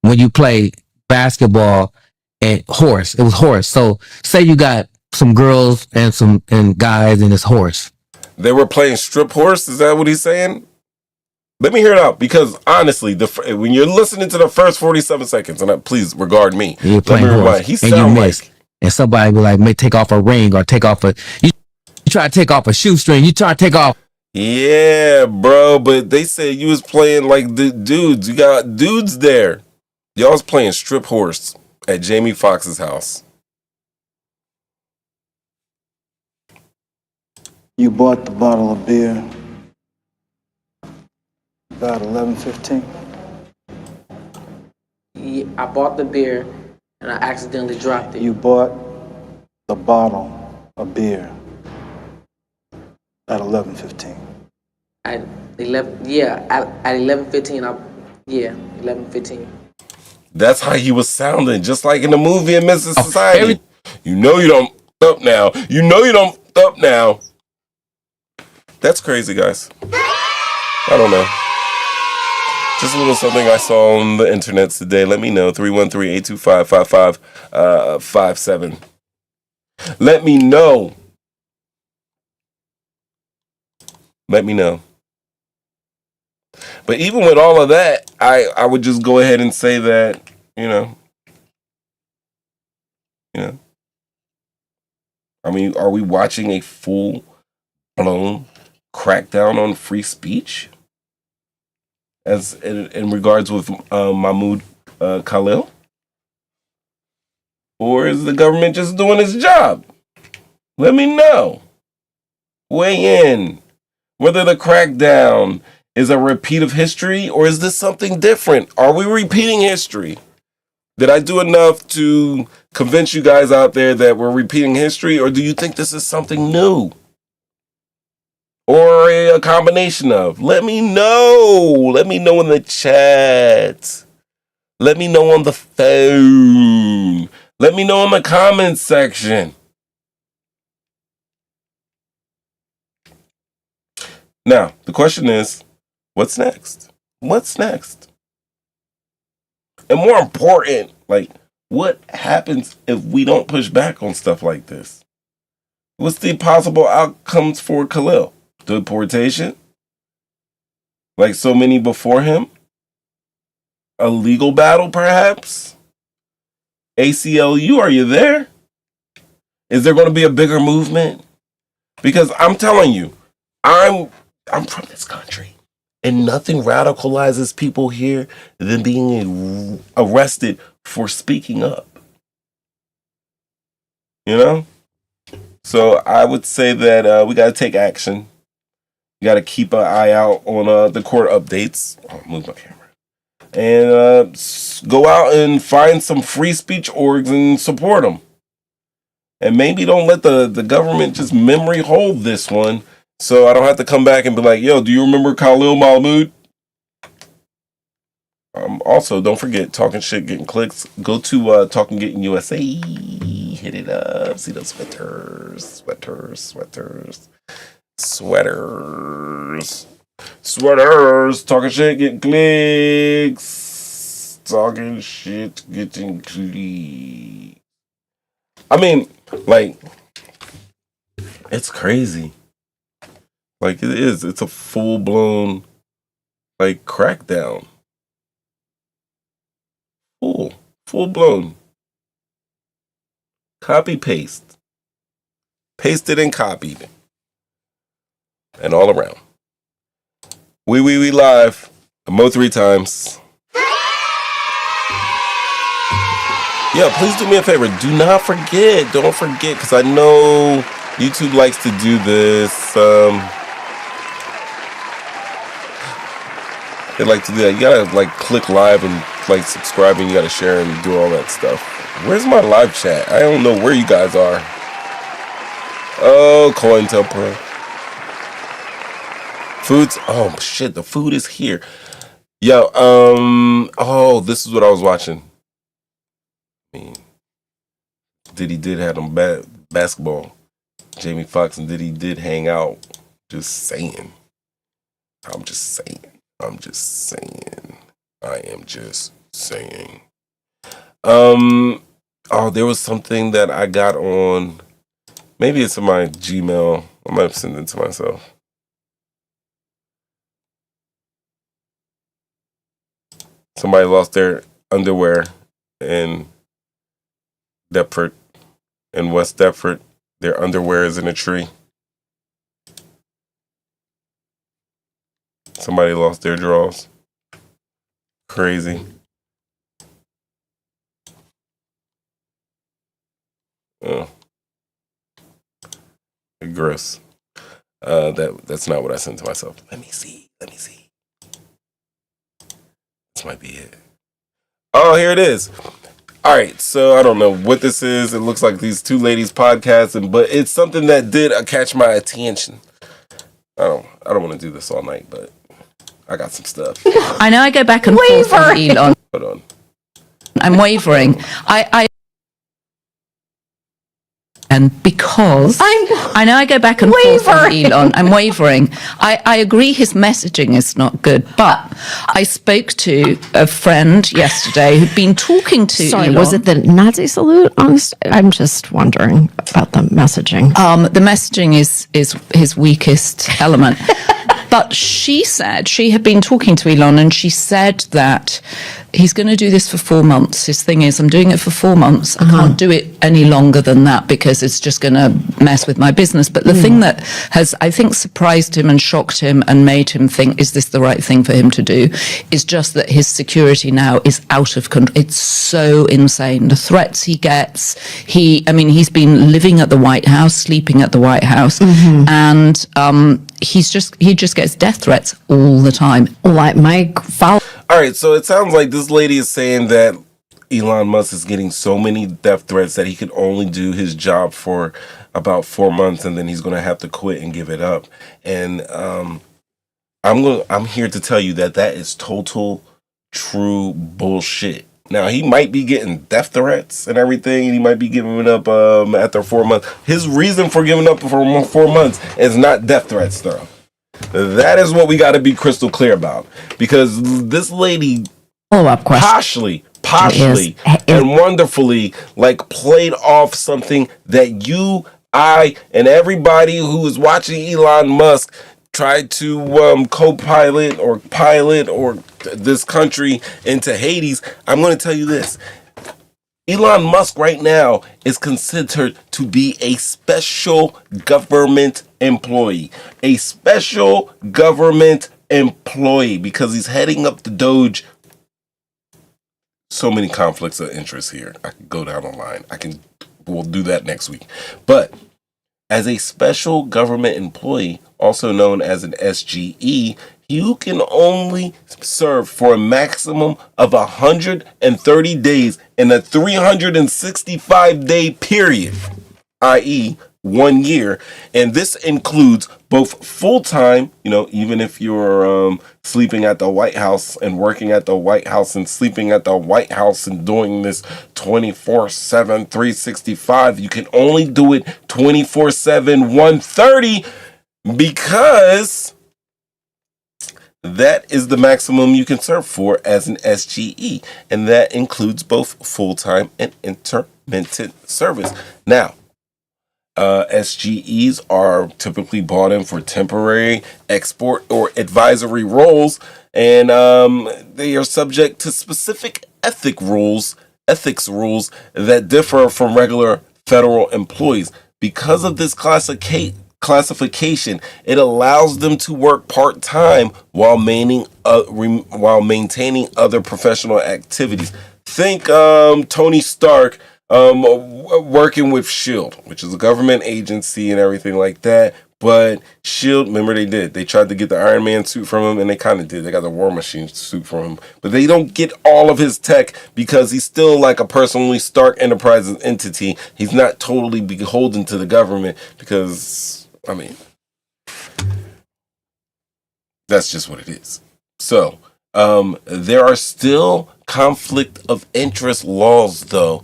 when you play basketball and horse, it was horse. So say you got some girls and guys in this horse. They were playing strip horse? Is that what he's saying? Let me hear it out, because honestly, when you're listening to the first 47 seconds, and please regard me, you're playing horse, he sound like, and somebody be like, may take off a ring or take off you try to take off a shoestring, you try to take off. Yeah, bro, but they said you was playing like the dudes. You got dudes there. Y'all was playing strip horse at Jamie Foxx's house. You bought the bottle of beer about 11:15. Yeah, I bought the beer and I accidentally dropped it. You bought the bottle of beer at 11:15. At 11:15. 11:15. That's how he was sounding, just like in the movie in Menace to Society. You know you don't up now. You know you don't up now. That's crazy, guys. I don't know. Just a little something I saw on the internet today. Let me know. 313-825-5557. Let me know. Let me know. But even with all of that, I would just go ahead and say that, you know. I mean, are we watching a full-blown crackdown on free speech? As in regards with Mahmoud Khalil? Or is the government just doing its job? Let me know. Weigh in. Whether the crackdown is a repeat of history or is this something different? Are we repeating history? Did I do enough to convince you guys out there that we're repeating history, or do you think this is something new? Or a combination of? Let me know. Let me know in the chat. Let me know on the phone. Let me know in the comments section. Now, the question is, what's next? What's next? And more important, like, what happens if we don't push back on stuff like this? What's the possible outcomes for Khalil? Deportation? Like so many before him? A legal battle, perhaps? ACLU, are you there? Is there going to be a bigger movement? Because I'm telling you, I'm from this country. And nothing radicalizes people here than being arrested for speaking up. You know? So I would say that we got to take action. You got to keep an eye out on the court updates. I'll move my camera. And go out and find some free speech orgs and support them. And maybe don't let the government just memory hold this one. So I don't have to come back and be like, yo, do you remember Khalil Mahmoud? Also, don't forget, Talking Shit, Getting Clicks. Go to Talking Getting USA. Hit it up. See those sweaters. Talking Shit, Getting Clicks. Talking Shit, Getting Clicks. I mean, like, it's crazy. Like, it is. It's a full-blown, like, crackdown. Full-blown. Copy-paste. Pasted and copied. And all around. We live. Mo 3 times. Yeah, please do me a favor. Do not forget. Don't forget, because I know YouTube likes to do this. They like to do that. You gotta like click live and like subscribe, and you gotta share and do all that stuff. Where's my live chat? I don't know where you guys are. Oh, COINTELPRO. Foods. Oh shit, the food is here. Yo, oh, this is what I was watching. I mean, Diddy did have them basketball. Jamie Foxx and Diddy did hang out. Just saying. I'm just saying. I am just saying. Oh, there was something that I got on. Maybe it's in my Gmail. I might have sent it to myself. Somebody lost their underwear in Deptford, in West Deptford. Their underwear is in a tree. Somebody lost their drawers. Crazy. Oh. Gross. That's not what I sent to myself. Let me see. This might be it. Oh, here it is. All right, so I don't know what this is. It looks like these two ladies podcasting, but it's something that did catch my attention. I don't want to do this all night, but I got some stuff. I know I go back and forth on Elon. Hold on. I'm wavering. And because I know I go back and forth on Elon, I'm wavering. I agree his messaging is not good, but I spoke to a friend yesterday who'd been talking to Sorry, Elon. was it the Nazi salute? I'm just wondering about the messaging. The messaging is his weakest element. But she said she had been talking to Elon, and she said that he's going to do this for 4 months. His thing is, I'm doing it for 4 months. I can't do it any longer than that because it's just going to mess with my business. But the thing that has, I think, surprised him and shocked him and made him think, is this the right thing for him to do, is just that his security now is out of control. It's so insane. The threats he gets. He's been living at the White House, sleeping at the White House, and he just gets death threats all the time. Like Mike Fowler. All right, so it sounds like this lady is saying that Elon Musk is getting so many death threats that he could only do his job for about 4 months, and then he's going to have to quit and give it up. And I'm here to tell you that is total true bullshit. Now, he might be getting death threats and everything, and he might be giving up after 4 months. His reason for giving up for 4 months is not death threats, though. That is what we got to be crystal clear about. Because this lady follow-up question. poshly, and wonderfully, played off something that you, I, and everybody who is watching Elon Musk tried to co-pilot or pilot or this country into Hades. I'm going to tell you this. Elon Musk right now is considered to be a special government employee. A special government employee because he's heading up the Doge. So many conflicts of interest here. I could go down the line. We'll do that next week. But as a special government employee, also known as an SGE, you can only serve for a maximum of 130 days in a 365-day period, i.e., 1 year. And this includes both full-time, even if you're sleeping at the White House and working at the White House and sleeping at the White House and doing this 24/7, 365, you can only do it 24/7, 130 because that is the maximum you can serve for as an SGE. And that includes both full-time and intermittent service. Now, SGEs are typically brought in for temporary, export, or advisory roles, and they are subject to specific ethics rules that differ from regular federal employees. Because of this classification, it allows them to work part-time while maintaining other professional activities. Think Tony Stark working with SHIELD, which is a government agency and everything like that. But SHIELD, remember they tried to get the Iron Man suit from him, and they kind of did. They got the War Machine suit from him. But they don't get all of his tech because he's still like a personally Stark Enterprises entity. He's not totally beholden to the government because, that's just what it is. So, there are still conflict of interest laws, though,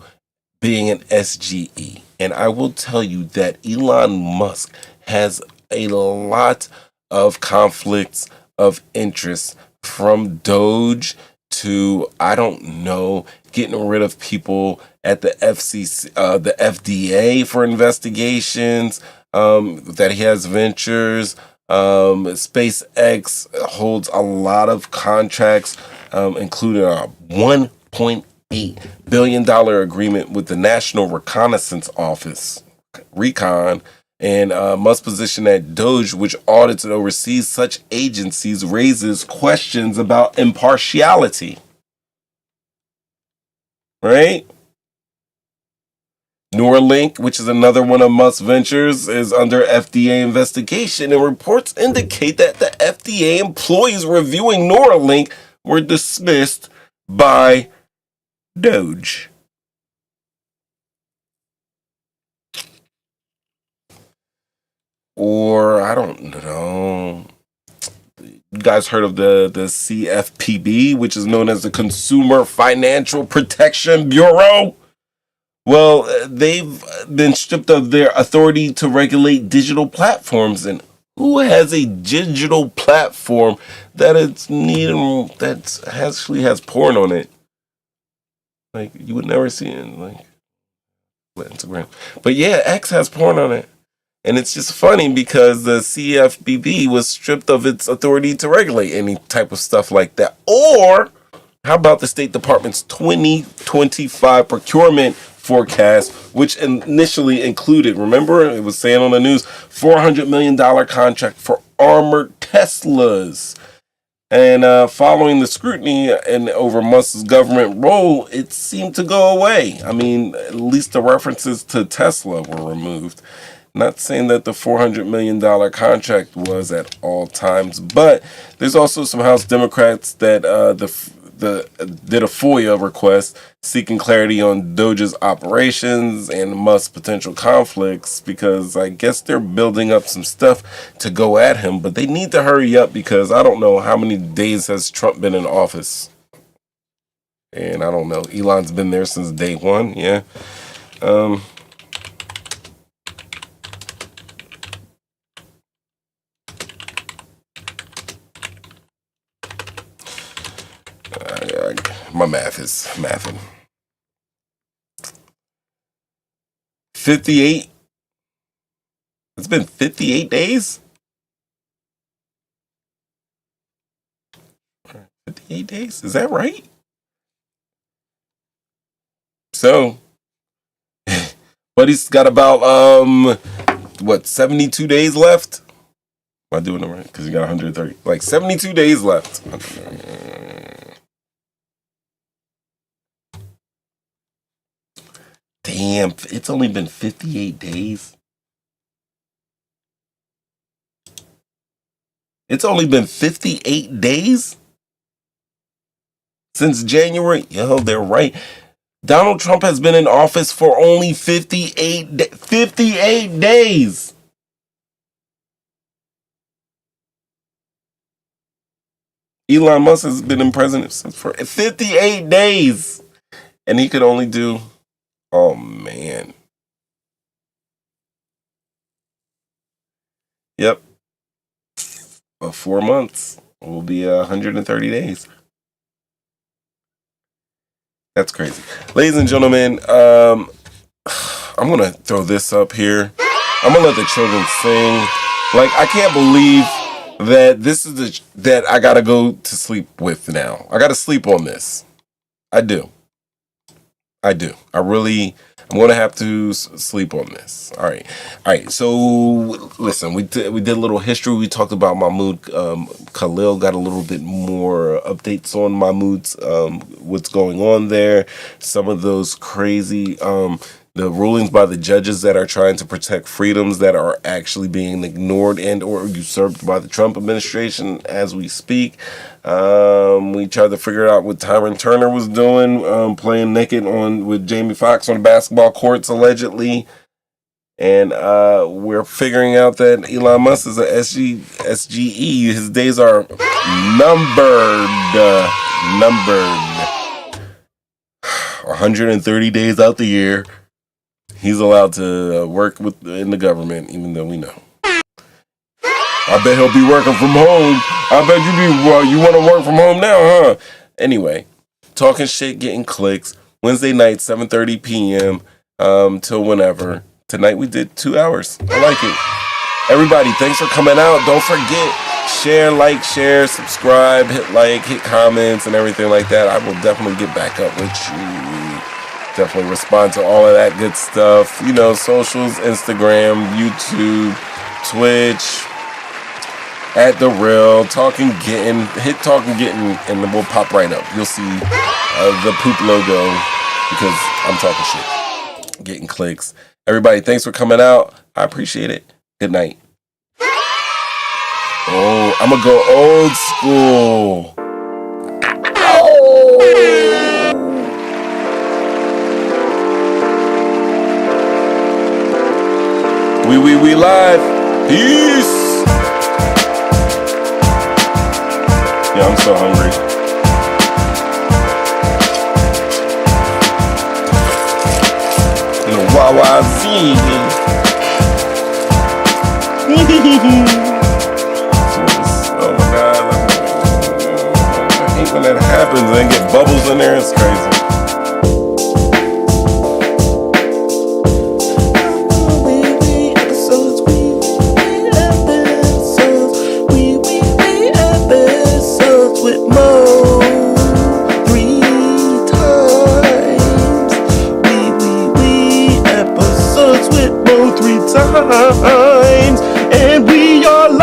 being an SGE. And I will tell you that Elon Musk has a lot of conflicts of interest, from Doge to, I don't know, getting rid of people at the FCC, the FDA for investigations, that he has ventures. SpaceX holds a lot of contracts, including a $1.8 billion agreement with the National Reconnaissance Office, Recon, and Musk's position at Doge, which audits and oversees such agencies, raises questions about impartiality. Right? Neuralink, which is another one of Musk's ventures, is under FDA investigation, and reports indicate that the FDA employees reviewing Neuralink were dismissed by Doge. Or, I don't know, you guys heard of the CFPB, which is known as the Consumer Financial Protection Bureau? Well, they've been stripped of their authority to regulate digital platforms. And who has a digital platform that actually has porn on it? Like, you would never see it like Instagram. But yeah, X has porn on it. And it's just funny because the CFPB was stripped of its authority to regulate any type of stuff like that. Or How about the State Department's 2025 procurement forecast, which initially included, remember, it was saying on the news, $400 million contract for armored Teslas. And following the scrutiny and over Musk's government role, it seemed to go away. I mean, at least the references to Tesla were removed. Not saying that the $400 million contract was at all times, but there's also some House Democrats that did a FOIA request seeking clarity on Doge's operations and Musk's potential conflicts, because I guess they're building up some stuff to go at him, but they need to hurry up because I don't know how many days has Trump been in office. And I don't know. Elon's been there since day one. Yeah. My math is mathing. 58. It's been 58 days? 58 days? Is that right? So, but he's got about, 72 days left? Am I doing it right? Because he got 130. Like 72 days left. Damn, it's only been 58 days. It's only been 58 days since January. Yo, they're right. Donald Trump has been in office for only 58 days. Elon Musk has been in presidency for 58 days. And he could only do, oh man. Yep. 4 months will be 130 days. That's crazy. Ladies and gentlemen, I'm going to throw this up here. I'm going to let the children sing. Like, I can't believe that this is that I got to go to sleep with now. I got to sleep on this. I do. I'm going to have to sleep on this. All right. So listen, we did a little history. We talked about Mahmoud Khalil. Got a little bit more updates on Mahmoud's what's going on there. Some of those crazy the rulings by the judges that are trying to protect freedoms that are actually being ignored and or usurped by the Trump administration as we speak. We tried to figure out what Tyron Turner was doing, playing naked with Jamie Foxx on basketball courts allegedly. And we're figuring out that Elon Musk is a SGE. His days are numbered. 130 days out the year. He's allowed to work in the government, even though we know. I bet he'll be working from home. I bet you want to work from home now, huh? Anyway, talking shit, getting clicks. Wednesday night, 7:30 p.m. Till whenever. Tonight we did 2 hours. I like it. Everybody, thanks for coming out. Don't forget, share, subscribe, hit comments, and everything like that. I will definitely get back up with you. Definitely respond to all of that good stuff. You know, socials, Instagram, YouTube, Twitch, at The Real, hit Talking Getting, and then we'll pop right up. You'll see the poop logo because I'm talking shit. Getting clicks. Everybody, thanks for coming out. I appreciate it. Good night. Oh, I'm going to go old school. We live. Peace. Yeah, I'm so hungry. YYZ. Oh my God. I hate when that happens and get bubbles in there. It's crazy. With Mo, 3 times, and we are live.